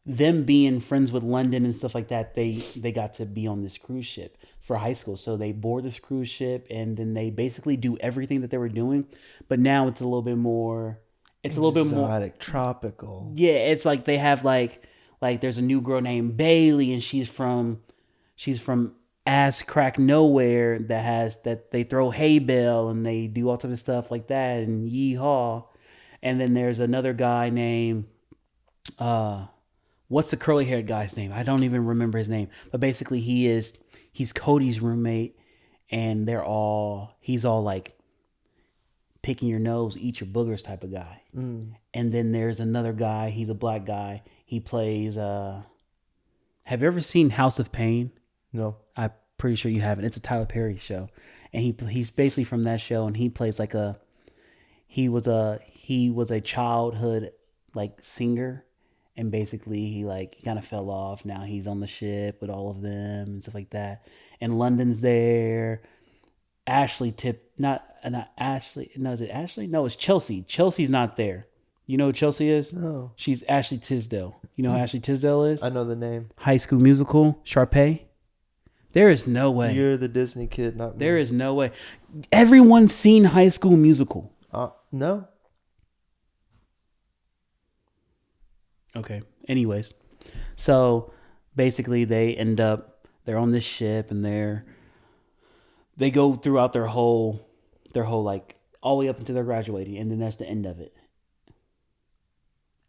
them being friends with London and stuff like that, they got to be on this cruise ship for high school. So they board this cruise ship, and then they basically do everything that they were doing, but now it's a little bit more. It's a little bit more exotic, tropical. Yeah, it's like they have like there's a new girl named Bailey, and she's from ass crack nowhere that they throw hay bale and they do all types of stuff like that and yeehaw. And then there's another guy named what's the curly haired guy's name? I don't even remember his name. But basically he's Cody's roommate, and he's all like picking your nose, eat your boogers type of guy. And then there's another guy, he's a black guy. He plays have you ever seen House of Pain? No. I'm pretty sure you haven't. It's a Tyler Perry show, and he's basically from that show, and he plays like he was a childhood like singer, and basically he kind of fell off. Now he's on the ship with all of them and stuff like that. And London's there. Ashley not Ashley. No, is it Ashley? No, it's Chelsea. Chelsea's not there. You know who Chelsea is? No. She's Ashley Tisdale. You know who Ashley Tisdale is? I know the name. High School Musical, Sharpay. There is no way. You're the Disney kid, not me. There is no way. Everyone's seen High School Musical. No. Okay. Anyways, so basically they're on this ship, and they go throughout their whole like all the way up until they're graduating, and then that's the end of it.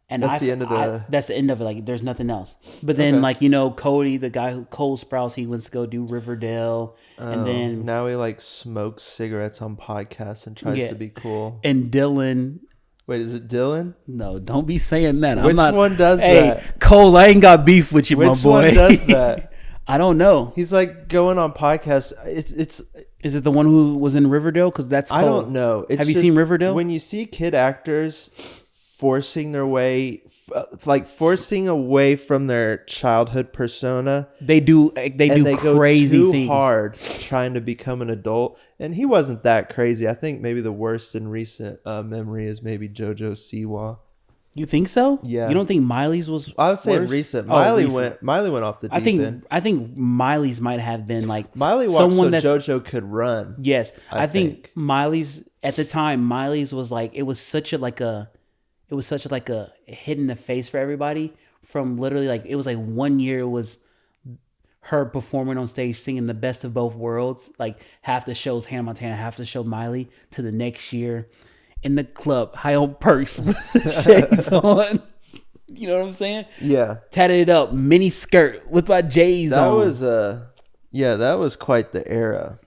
And That's the end of the. that's the end of it. Like there's nothing else. But then Okay. Cody, the guy who Cole Sprouse, he wants to go do Riverdale, and then Now he smokes cigarettes on podcasts and tries to be cool. and Dylan. Wait, is it Dylan? No, don't be saying that. Which one does that? Hey, Cole, I ain't got beef with you, my Which boy. one does that? I don't know. He's going on podcasts. It's. Is it the one who was in Riverdale? Because that's Cole. I don't know. It's Have you just seen Riverdale? When you see kid actors forcing their way, forcing away from their childhood persona, They do crazy go too things. hard trying to become an adult. And he wasn't that crazy. I think maybe the worst in recent memory is maybe JoJo Siwa. You think so? Yeah. You don't think Miley's was? I was saying worse? recent. Oh, Miley recent. went off the deep end. I think Miley's might have been like Miley walked someone so that JoJo could run. Yes, I think think. Miley's at the time. Miley's was it was such a hit in the face for everybody. From literally it was 1 year it was her performing on stage singing the best of both worlds. Like half the show's Hannah Montana, half the show Miley. To the next year in the club, high on perks with the shades on. You know what I'm saying? Yeah. Tatted it up, mini skirt with my J's That on. was that was quite the era.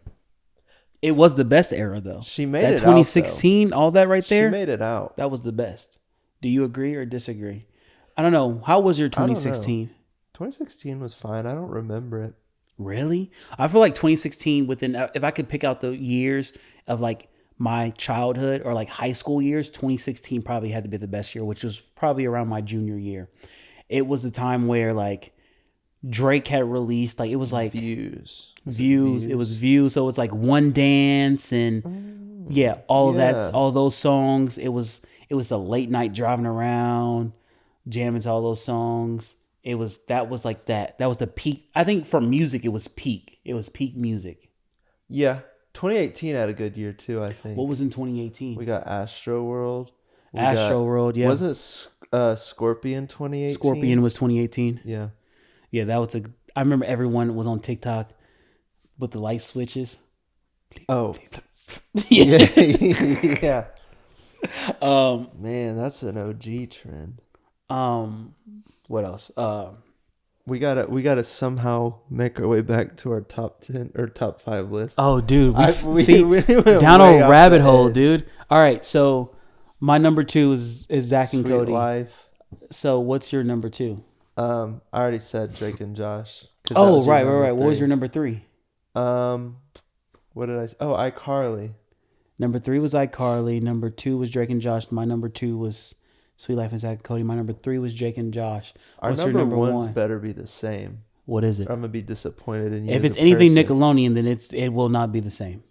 It was the best era though. She made that it 2016, all that right there. She made it out. That was the best. Do you agree or disagree? I don't know. How was your 2016? 2016 was fine. I don't remember it. Really? I feel like 2016 if I could pick out the years of like my childhood or like high school years, 2016 probably had to be the best year, which was probably around my junior year. It was the time where like Drake had released, like it was like Views. It was Views. So it was like One Dance and all of that, all those songs. It was the late night driving around, jamming to all those songs. That was the peak. I think for music, it was peak. It was peak music. Yeah. 2018 had a good year too, I think. What was in 2018? We got Astro World. World, yeah. Wasn't Scorpion 2018? Scorpion was 2018. Yeah. Yeah, that was I remember everyone was on TikTok with the light switches. Oh. Yeah. Yeah. Man, that's an OG trend. What else? We gotta somehow make our way back to our top 10 or top 5 list. Oh, dude, we went down way a off rabbit the hole, edge. dude. All right, so my number 2 is Zach and Sweet Cody. Life. So what's your number 2? I already said Drake and Josh. Oh, right. What was your number 3? What did I say? Oh, iCarly. Number 3 was iCarly. Number 2 was Drake and Josh. My number 2 was Sweet Life and Zach and Cody. My number 3 was Jake and Josh. What's Our your number ones 1? better be the same. What is it? I'm gonna be disappointed in you. If as it's a anything person. Nickelodeon, then it will not be the same.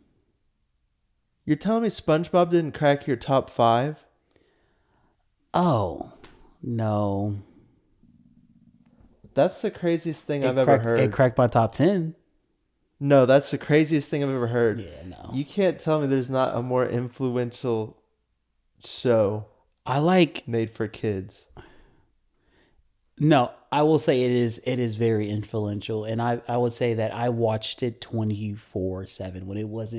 You're telling me SpongeBob didn't crack your top 5? Oh, no. That's the craziest thing I've ever heard. It cracked my top 10. No, that's the craziest thing I've ever heard. Yeah, no. You can't tell me there's not a more influential show I like... made for kids. No, I will say it is very influential, and I would say that I watched it 24/7 when it was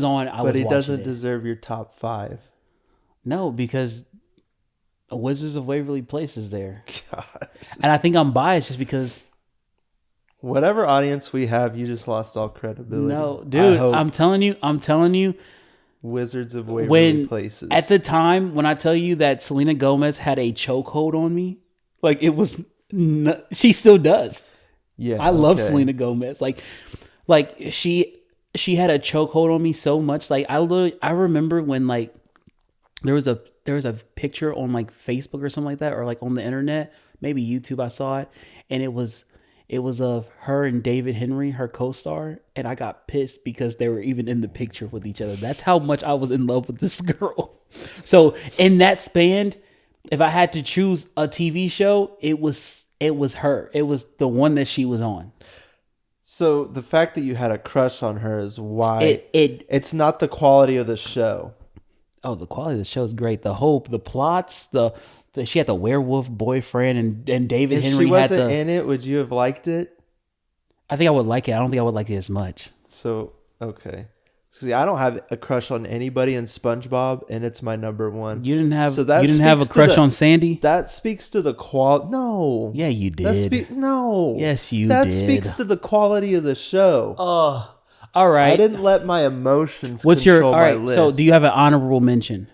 on. But he doesn't deserve your top 5. No, because Wizards of Waverly Place is there, God. and I think I'm biased just because. Whatever audience we have, you just lost all credibility. No, dude, I'm telling you. Wizards of Waverly When Places. at the time when I tell you that Selena Gomez had a chokehold on me, like it was, she still does. Yeah, I love okay. Selena Gomez. Like she had a chokehold on me so much. Like I remember when like there was a picture on like Facebook or something like that, or like on the internet, maybe YouTube. I saw it, and it was of her and David Henry, her co-star, and I got pissed because they were even in the picture with each other. That's how much I was in love with this girl. So in that span, if I had to choose a TV show, it was her. It was the one that she was on. So the fact that you had a crush on her is why it's not the quality of the show. Oh, the quality of the show is great. The plots, she had the werewolf boyfriend, and David Henry had If she wasn't in it, would you have liked it? I think I would like it. I don't think I would like it as much. So, okay. See, I don't have a crush on anybody in SpongeBob, and it's my number 1. You didn't have So that you didn't have a speaks to crush on Sandy? That speaks to the quality. No. Yeah, you did. No. Yes, you that did. speaks to the quality of the show. Oh, all right. I didn't let my emotions What's your control all my right? list. So, do you have an honorable mention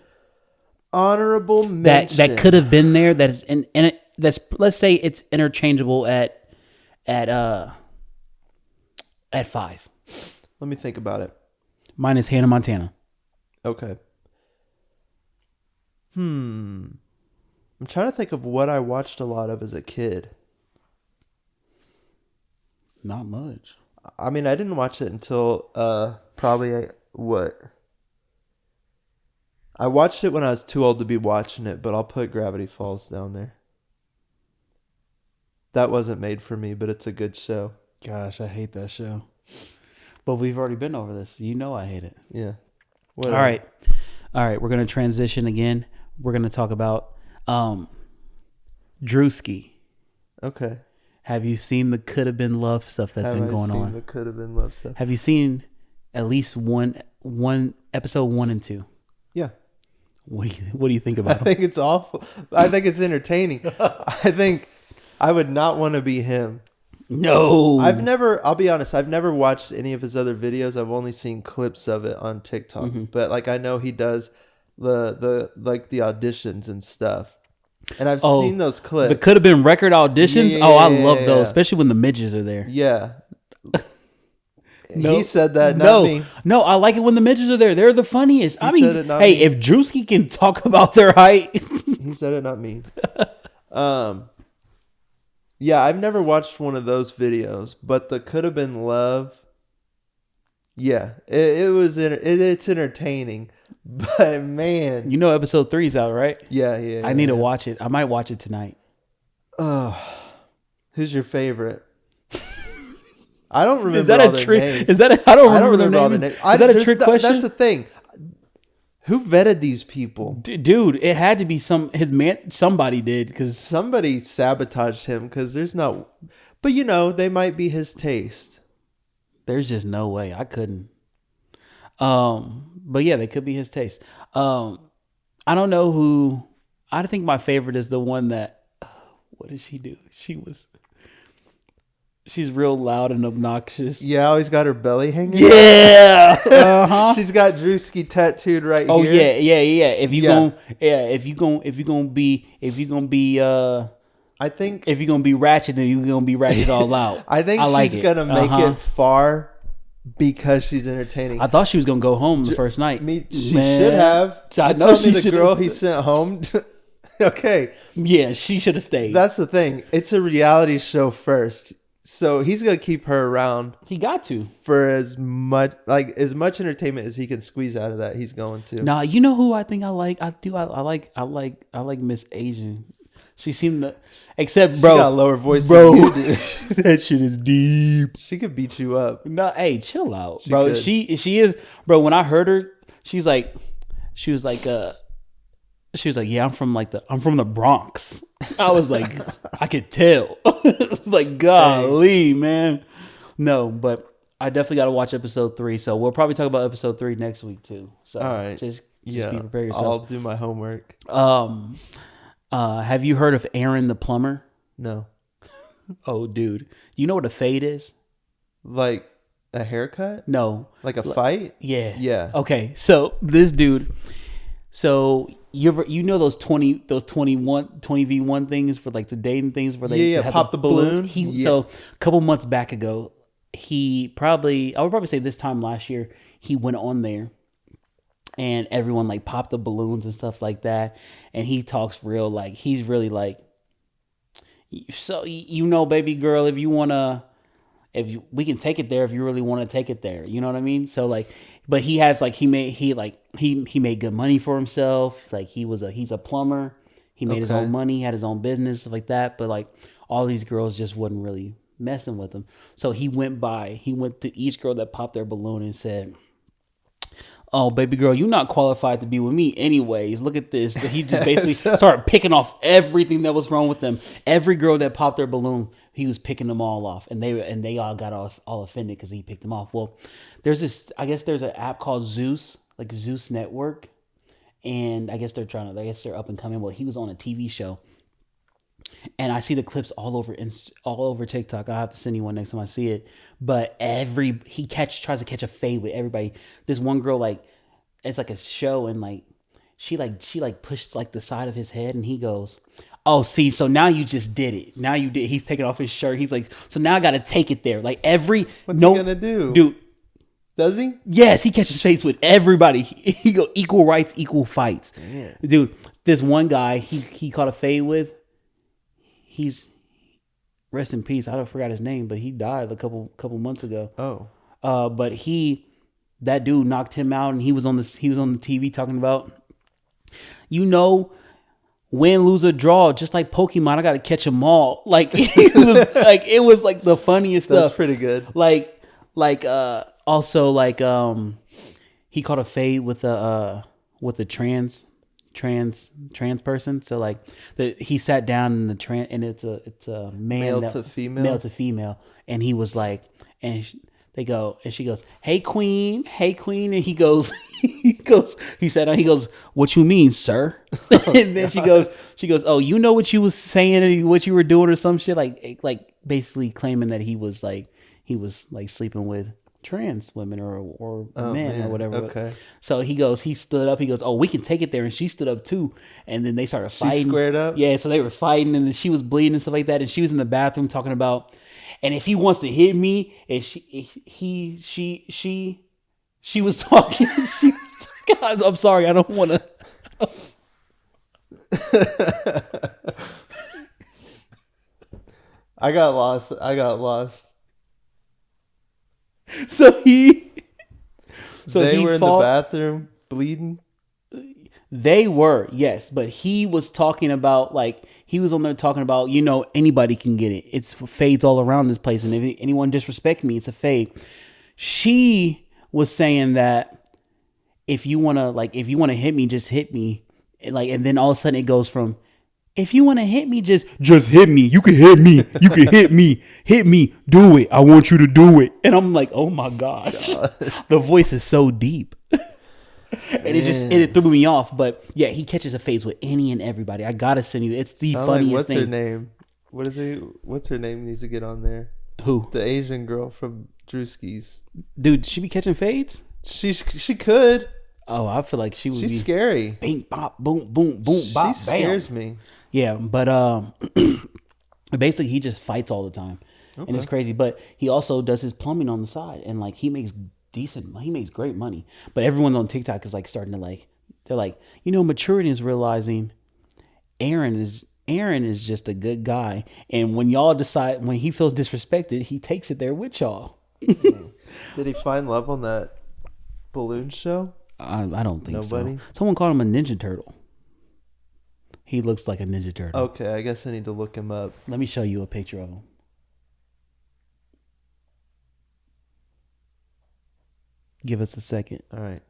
honorable mention that could have been there? That is in it. That's, let's say it's interchangeable at 5. Let me think about it. Mine is Hannah Montana. Okay. I'm trying to think of what I watched a lot of as a kid. Not much. I mean, I didn't watch it until probably what? I watched it when I was too old to be watching it, but I'll put Gravity Falls down there. That wasn't made for me, but it's a good show. Gosh, I hate that show. But we've already been over this. You know I hate it. Yeah. Whatever. All right. We're going to transition again. We're going to talk about Drewski. Okay. Have you seen the Could Have Been Love stuff that's been going on? The Could Have Been Love stuff. Have you seen at least one episode 1 and 2? Yeah. What do you think I about him? think it's awful. I think it's entertaining. I think I would not want to be him. No. I'll be honest, I've never watched any of his other videos. I've only seen clips of it on TikTok. Mm-hmm. But like I know he does the auditions and stuff. And I've Oh, seen those clips. The could have been record auditions. Yeah, I yeah, love yeah, those, yeah. especially when the midgets are there. Yeah. No. He said that, not me. No, I like it when the midgets are there. They're the funniest. I He mean, said it, not hey, me. if Drewski can talk about their height, He said it, not me. Yeah, I've never watched one of those videos, but the could have been love. Yeah, it's entertaining, but man, you know, episode 3's out, right? yeah. I need to watch it. I might watch it tonight. Who's your favorite? I don't remember. Is that all a their trick? names. Is that? I don't remember all their their names. names. Is that a trick question? That's the thing. Who vetted these people? Dude, it had to be somebody did, because Somebody sabotaged him because there's not. But you know, they might be his taste. there's just no way I couldn't. But yeah, they could be his taste. I don't know who. I think my favorite is the one that. What did she do? She's real loud and obnoxious. Yeah, always got her belly hanging. Yeah. Uh-huh. She's got Drewski tattooed right Oh here. yeah. If you Yeah. gonna be I think if you're gonna be ratchet, then you're gonna be ratchet all out. I think like she's it. gonna make Uh-huh. it far because she's entertaining. I thought she was gonna go home the first night. She Man. should have. I know Tell she me the should girl have. he sent home. Okay, Yeah, she should have stayed. that's the thing. It's a reality show first, so he's gonna keep her around He got to. for as much entertainment as he can squeeze out of that. He's going to. Nah, you know who I think I like? I like Miss Asian. She seemed to, except She bro, got a lower voice bro, than you do. that shit is deep. She could beat you up. No, hey, chill out, She bro. could. She is, bro. When I heard her, she was like, yeah, I'm from the Bronx. I was like, I could tell. It's like, golly, man. No, but I definitely got to watch episode 3. So we'll probably talk about episode 3 next week too. So All right. just Yeah, be prepared I'll yourself. do my homework. Have you heard of Aaron the plumber? No, Oh, dude, you know what a fade is? like a haircut, No. like a fight. Yeah. Yeah. Okay. So this dude, you know those 20v1 things for like the dating things where they Yeah, have pop the balloon. So a couple months back ago, I would probably say this time last year, he went on there and everyone like popped the balloons and stuff like that. And he talks real, like, he's really like, so, you know, baby girl, if we can take it there if you really want to take it there. You know what I mean? So like, but he has like, he made good money for himself. Like he's a plumber. He made his Okay. own money, had his own business, stuff like that. But like all these girls just wasn't really messing with him. So he went to each girl that popped their balloon and said, "Oh, baby girl, you're not qualified to be with me anyways. Look at this." He just basically started picking off everything that was wrong with them. Every girl that popped their balloon, he was picking them all off. And they all got all offended because he picked them off. Well, there's an app called Zeus, like Zeus Network. And I guess they're up and coming. Well, he was on a TV show. And I see the clips all over TikTok. I'll have to send you one next time I see it. But he tries to catch a fade with everybody. This one girl, like, it's like a show, and like she pushed like the side of his head, and he goes, "Oh, see, so now you just did it. Now you did." He's taking off his shirt. He's like, "So now I got to take it there." Like What's he gonna do? Dude. Does he? Yes, he catches face with everybody. He go equal rights, equal fights. Yeah. Dude, this one guy he caught a fade with. He's rest in peace. I forgot his name, but he died a couple months ago. Oh. But that dude knocked him out, and he was on the TV talking about, win, lose, or draw, just like Pokemon, I gotta catch them all. Like it was like the funniest stuff. That's pretty good. Also he caught a fade with a trans person. So like he sat down in the and it's a man, Male to female, and he was like, and she goes, "Hey queen," and he goes, he he goes, what you mean, sir? And then she goes, oh, you know what you was saying and what you were doing or some shit, like basically claiming that he was like sleeping with trans women or men or whatever. Okay. So he stood up, he goes, oh, we can take it there, and she stood up too, and then they started fighting. She squared up? Yeah, so they were fighting, and then she was bleeding and stuff like that, and she was in the bathroom talking about, and if he wants to hit me, and she was talking. Guys, I'm sorry, I don't want to. I got lost. So they he were in the bathroom bleeding. They were, yes, but he was talking about, like, he was on there talking about, anybody can get it. It's fades all around this place, and if anyone disrespect me, it's a fade. She was saying that if you wanna hit me, just hit me, and then all of a sudden it goes from, if you want to hit me, just hit me. You can hit me. You can hit me. Do it. I want you to do it. And I'm like, oh my gosh, the voice is so deep. And it threw me off. But yeah, he catches a phase with any and everybody. I gotta send you. It's the funniest thing. What's her name? What's her name needs to get on there? Who? The Asian girl from Drewski's. Dude, she be catching fades? She could. Oh, I feel like she's scary. Bing, bop, boom, boom, boom, bop, she bam. Scares me. Yeah, but basically he just fights all the time, and it's crazy. But he also does his plumbing on the side, and like he makes great money. But everyone on TikTok is like starting to they're like, maturity is realizing Aaron is just a good guy, and when he feels disrespected, he takes it there with y'all. Did he find love on that balloon show? I don't think Nobody? so. Someone called him a Ninja Turtle. He looks like a Ninja Turtle. Okay, I guess I need to look him up. Let me show you a picture of him. Give us a second. All right.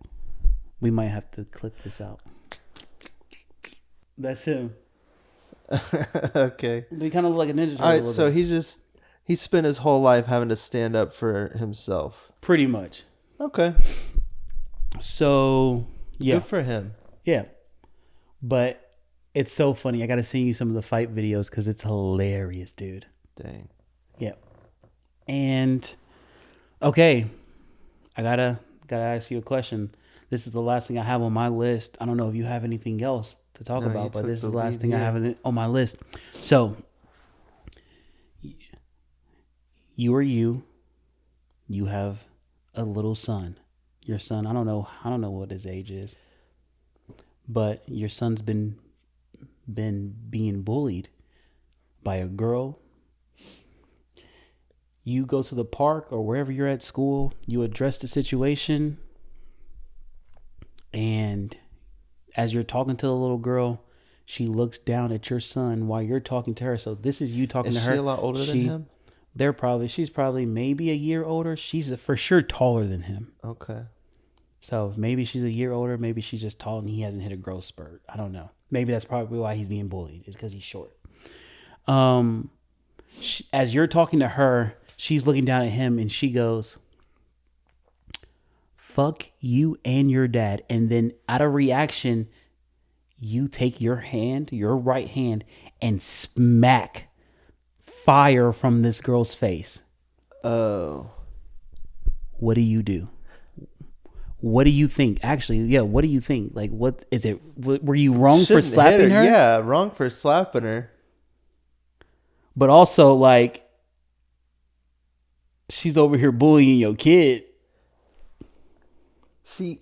We might have to clip this out. That's him. Okay. They kind of look like a Ninja Turtle. All right, so he spent his whole life having to stand up for himself. Pretty much. Okay. So, yeah. Good for him. Yeah. But it's so funny. I got to send you some of the fight videos because it's hilarious, dude. Dang. Yeah. And, okay. I gotta ask you a question. This is the last thing I have on my list. I don't know if you have anything else to talk about, but this is the last thing I have on my list. So, you have a little son. Your son, I don't know what his age is, but your son's been being bullied by a girl. You go to the park or wherever you're at school, you address the situation, and as you're talking to the little girl, she looks down at your son while you're talking to her. So this is you talking to her. Is she a lot older than him? She's probably maybe a year older. She's for sure taller than him. Okay. So maybe she's a year older. Maybe she's just tall and he hasn't hit a growth spurt. I don't know. Maybe that's probably why he's being bullied, is because he's short. As you're talking to her, she's looking down at him and she goes, "Fuck you and your dad." And then out of reaction, you take your right hand, and smack fire from this girl's face. Oh. What do? What do you think? Actually, yeah, what do you think? Like, what is it? Were you wrong for slapping her? Yeah, wrong for slapping her. But also, like, she's over here bullying your kid. See,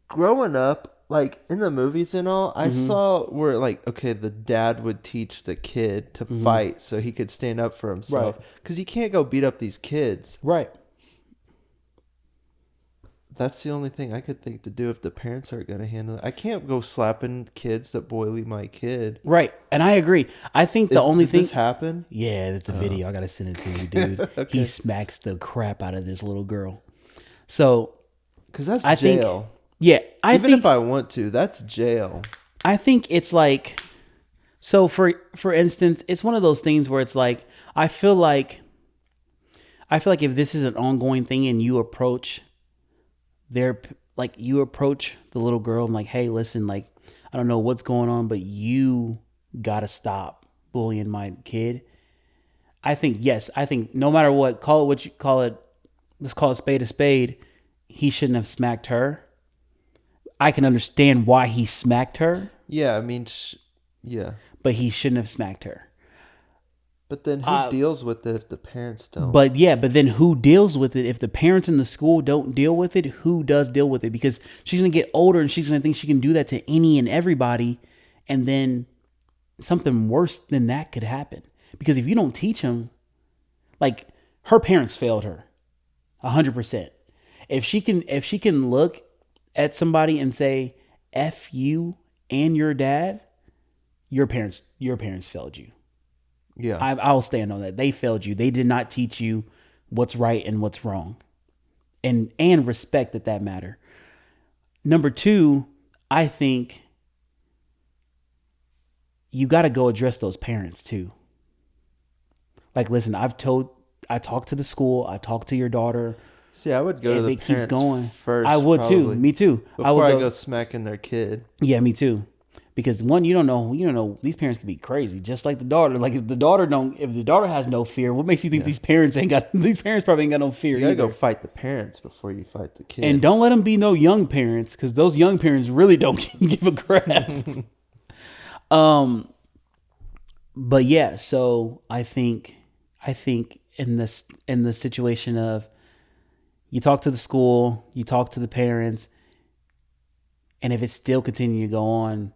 growing up, like, in the movies and all, I saw where, like, okay, the dad would teach the kid to fight so he could stand up for himself. Because you can't go beat up these kids. Right. That's the only thing I could think to do if the parents aren't going to handle it. I can't go slapping kids that bully my kid. Right. And I agree. I think the only thing... Did this happen? Yeah, it's a video. I got to send it to you, dude. Okay. He smacks the crap out of this little girl. So... Because that's Think, jail. yeah. Even if I want to, that's jail. I think it's like... So, for instance, it's one of those things where it's like... I feel like if this is an ongoing thing and you approach... like you approach the little girl and like, hey, listen, like I don't know what's going on, but you gotta stop bullying my kid. I think yes. I think no matter call it what you call it. Let's call it spade a spade. He shouldn't have smacked her. I can understand why he smacked her. Yeah, I mean, yeah. But he shouldn't have smacked her. But then who deals with it if the parents don't? But then who deals with it if the parents in the school don't deal with it? Who does deal with it? Because she's gonna get older and she's gonna think she can do that to any and everybody, and then something worse than that could happen. Because if you don't teach them, like her parents failed her, 100%. If she can look at somebody and say, F you and your dad, your parents failed you. Yeah. I'll stand on that. They failed you. They did not teach you what's right and what's wrong. And respect that matter. Number 2, I think you got to go address those parents too. Like, listen, I talked to the school. I talked to your daughter. See, I would go to the parents first. I would probably, too. Me too. Before I go smacking their kid. Yeah, me too. Because one, you don't know. These parents can be crazy, just like the daughter. Like if the daughter has no fear, what makes you think these parents probably ain't got no fear? You gotta either. go fight the parents before you fight the kid. And don't let them be no young parents, because those young parents really don't give a crap. But yeah, so I think in the situation of you talk to the school, you talk to the parents, and if it's still continuing to go on,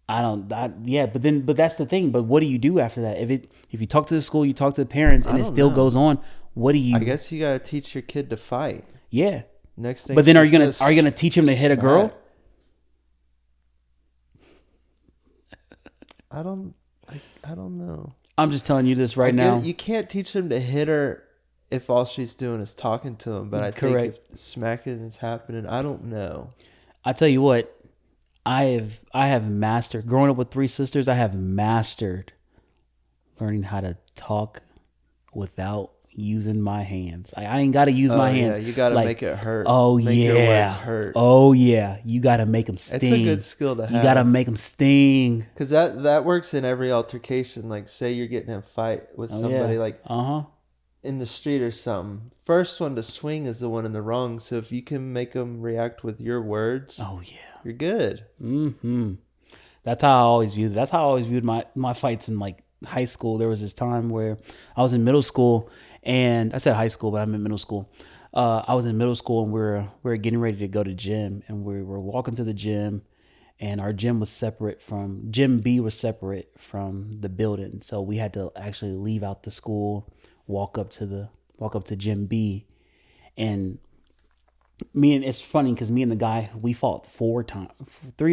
but that's the thing. But what do you do after that? If you talk to the school, you talk to the parents, and it still goes on, what do you? I guess you gotta teach your kid to fight. Yeah. Next thing. But then are you gonna teach him to hit a girl? I don't know. I'm just telling you this right now. You can't teach him to hit her if all she's doing is talking to him. But I think if smacking is happening, I don't know. I tell you what, I have mastered, growing up with 3 sisters, I have mastered learning how to talk without using my hands. I ain't got to use my hands. Yeah, you got to make it hurt. Make your words hurt. Oh yeah, you got to make them sting. It's a good skill to have. You got to make them sting. Because that works in every altercation. Like say you're getting in a fight with somebody in the street or something. First one to swing is the one in the wrong. So if you can make them react with your words, you're good. Mm-hmm. That's how I always viewed it. That's how I always viewed my fights in like high school. There was this time where I was in middle school, and I said high school, but I'm in middle school. I was in middle school, and we were getting ready to go to gym, and we were walking to the gym, and our gym B was separate from the building, so we had to actually leave out the school, walk up to gym B, and it's funny because me and the guy, we fought 3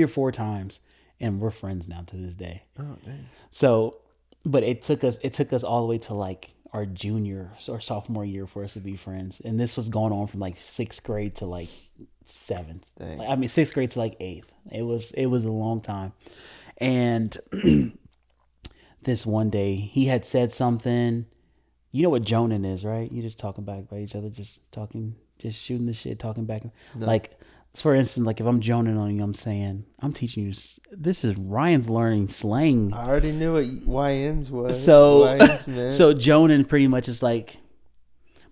or 4 times, and we're friends now to this day. Oh, dang. So, but it took us all the way to like our junior or sophomore year for us to be friends, and this was going on from like 6th grade to like 7th. Like, 6th grade to like 8th. It was a long time, and this one day he had said something. You know what joning is, right? You just talking back by each other, just shooting the shit, talking back. No. Like, for instance, like if I'm joning on you, I'm saying, I'm teaching you. This is Ryan's learning slang. I already knew what YNs was. So, YNs meant. So joning pretty much is like,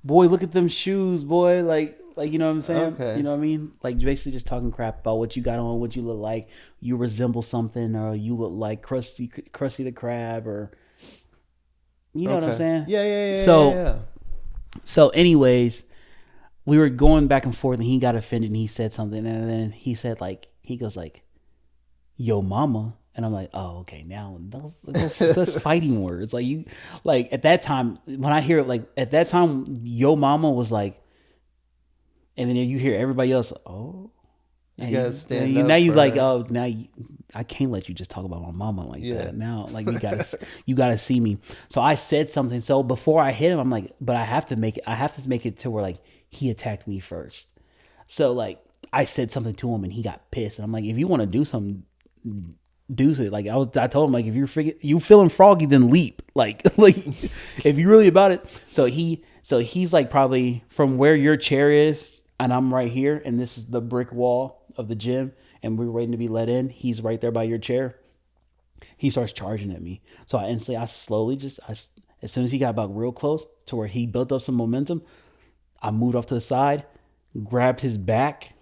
boy, look at them shoes, boy. Like you know what I'm saying? Okay. You know what I mean? Like basically just talking crap about what you got on, what you look like. You resemble something, or you look like Krusty the Crab, or you know what I'm saying? Yeah. So anyways, we were going back and forth, and he got offended, and he said something, and then he said he goes like, "Yo, mama," and I'm like, "Oh, okay." Now those fighting words, like at that time when I hear it, like at that time, "Yo, mama" was like, and then you hear everybody else, "Oh." You gotta stand up. Now you like, oh, I can't let you just talk about my mama like that. Now, like you gotta see me. So I said something. So before I hit him, I'm like, but I have to make it to where like he attacked me first. So like I said something to him, and he got pissed. And I'm like, if you want to do something, do it. Like I told him, like, if you feeling froggy, then leap. Like if you really about it. So he's like probably from where your chair is. and I'm right here, and this is the brick wall of the gym, and we're waiting to be let in. He's right there by your chair. He starts charging at me. So I slowly as soon as he got about real close to where he built up some momentum, I moved off to the side, grabbed his back,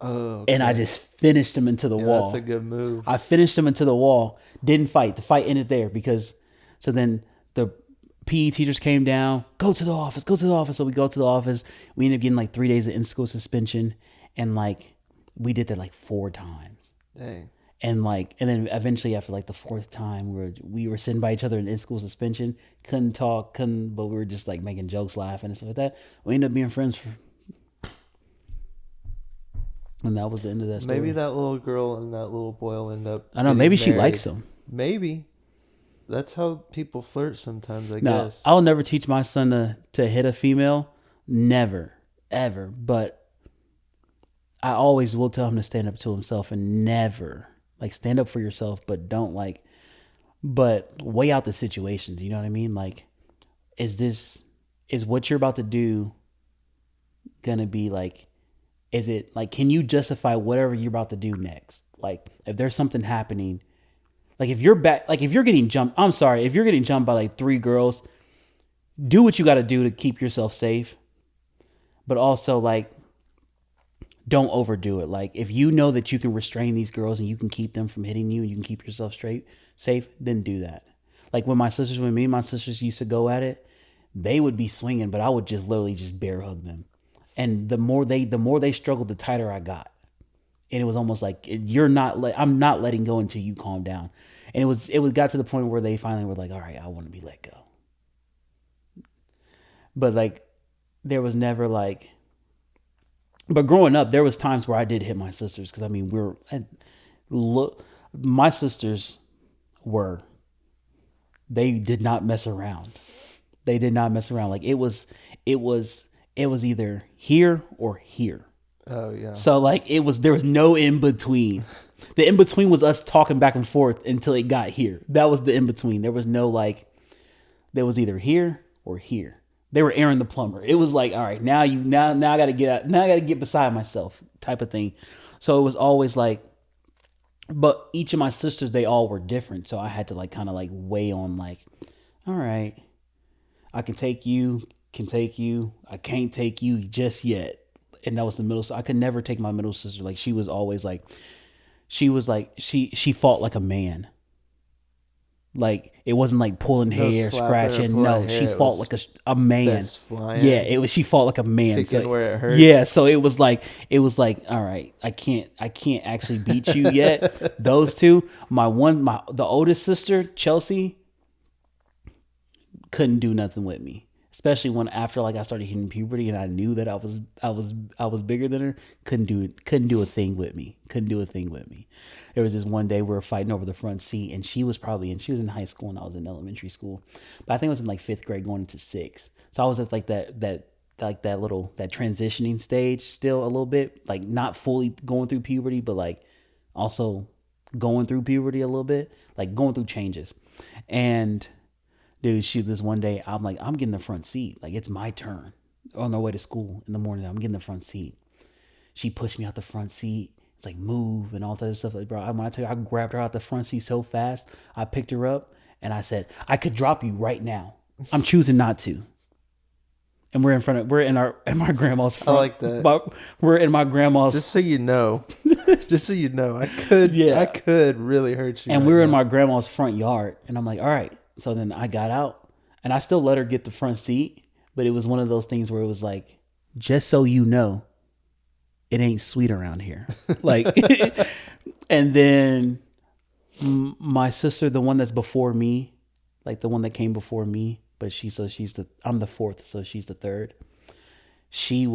Oh, and I okay. just finished him into the wall. That's a good move. I finished him into the wall. Didn't fight. The fight ended there because so then the PE teachers came down. Go to the office. Go to the office. So we go to the office. We ended up getting like 3 days of in-school suspension, and like we did that like 4 times. Dang. And then eventually after like the 4th time, we were sitting by each other in school suspension. Couldn't talk. But we were just like making jokes, laughing and stuff like that. We ended up being friends and that was the end of that story. Maybe that little girl and that little boy will end up. I know. getting Maybe she married. likes him. Maybe. That's how people flirt sometimes, I No, guess. I'll never teach my son to hit a female. Never, ever. But I always will tell him to stand up to himself and never like stand up for yourself, but don't but weigh out the situations. You know what I mean? Like, is what you're about to do gonna be like? Is it like, can you justify whatever you're about to do next? Like, if there's something happening, like if you're getting jumped, I'm sorry, if you're getting jumped by like 3 girls, do what you got to do to keep yourself safe. But also like, don't overdo it. Like if you know that you can restrain these girls and you can keep them from hitting you and you can keep yourself safe, then do that. Like when me and my sisters used to go at it, they would be swinging, but I would just literally just bear hug them. And the more they struggled, the tighter I got. And it was almost like I'm not letting go until you calm down. And it got to the point where they finally were like, all right, I want to be let go. But like, there was never like, but growing up, there was times where I did hit my sisters. Cause I mean, my sisters they did not mess around. They did not mess around. Like it was either here or here. Oh yeah. So like there was no in between. The in between was us talking back and forth until it got here. That was the in between. There was no like, there was either here or here. They were Aaron the plumber. It was like, all right, now I gotta get out. Now I gotta get beside myself type of thing. So it was always like, but each of my sisters, they all were different. So I had to like kind of like weigh on like, all right, I can take you, I can't take you just yet. And that was the middle. So I could never take my middle sister. Like she fought like a man. Like it wasn't like pulling hair, scratching. No, she fought like a man. Yeah, she fought like a man. Kicking where it hurts. Yeah, so it was like, all right, I can't actually beat you yet. Those two, the oldest sister, Chelsea, couldn't do nothing with me. Especially when after like I started hitting puberty and I knew that I was bigger than her, couldn't do a thing with me. There was this one day we were fighting over the front seat, and she was in high school and I was in elementary school, but I think I was in like 5th grade going into 6th. So I was at like that transitioning stage still a little bit, like not fully going through puberty, but like also going through puberty a little bit, like going through changes. And dude, this one day, I'm like, I'm getting the front seat. Like, it's my turn. On our way to school in the morning, I'm getting the front seat. She pushed me out the front seat. It's like, move and all that other stuff. Like, bro, when I tell you, I grabbed her out the front seat so fast. I picked her up and I said, I could drop you right now. I'm choosing not to. And we're in my grandma's front. I like that. We're in my grandma's. Just so you know, I could really hurt you. And we were in my grandma's front yard. And I'm like, all right. So then I got out and I still let her get the front seat, but it was one of those things where it was like, just so you know, it ain't sweet around here. Like, and then my sister, the one that's before me, like the one that came before me, but I'm the 4th, so she's the 3rd. She's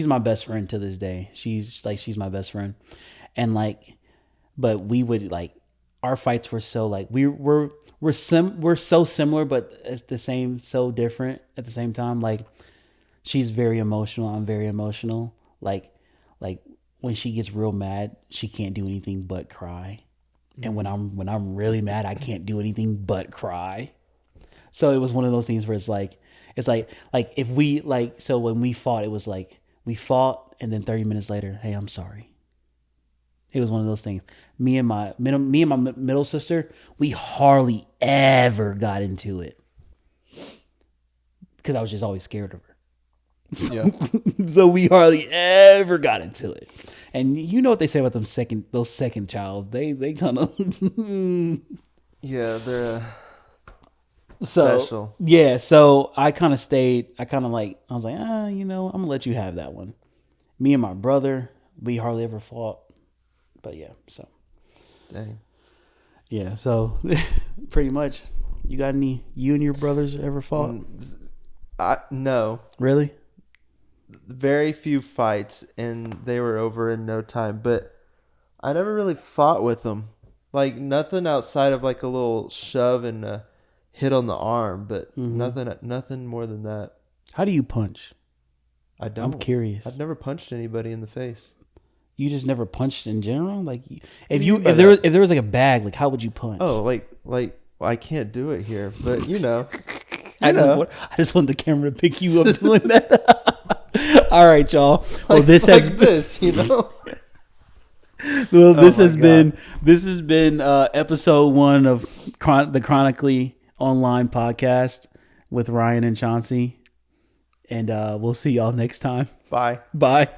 my best friend to this day. She's my best friend. And like, but we would like, our fights were so like we're so similar, but it's the same, so different at the same time. Like she's very emotional, I'm very emotional. Like when she gets real mad, she can't do anything but cry. And when I'm really mad, I can't do anything but cry. So it was one of those things where it's like, It's like if we like so when we fought, it was like we fought and then 30 minutes later, hey, I'm sorry. It was one of those things. Me and my middle sister, we hardly ever got into it because I was just always scared of her. Yeah. So we hardly ever got into it. And you know what they say about those second childs? They kind of Yeah, they're so special. yeah. So I kind of stayed. I was like, I'm gonna let you have that one. Me and my brother, we hardly ever fought. But yeah, so Dang. yeah, so pretty much. You and your brothers ever fought? No. Really? Very few fights, and they were over in no time. But I never really fought with them. Like nothing outside of like a little shove and a hit on the arm, but nothing more than that. How do you punch? I don't. I'm curious. I've never punched anybody in the face. You just never punched in general? Like if you mean by if there was like a bag, like how would you punch? Oh, like well, I can't do it here, but you know. I just want the camera to pick you up doing that. All right, y'all. Well, this has this, you know. Well, this has been episode 1 of the Chronically Online podcast with Ryan and Chauncey, and we'll see y'all next time. Bye. Bye.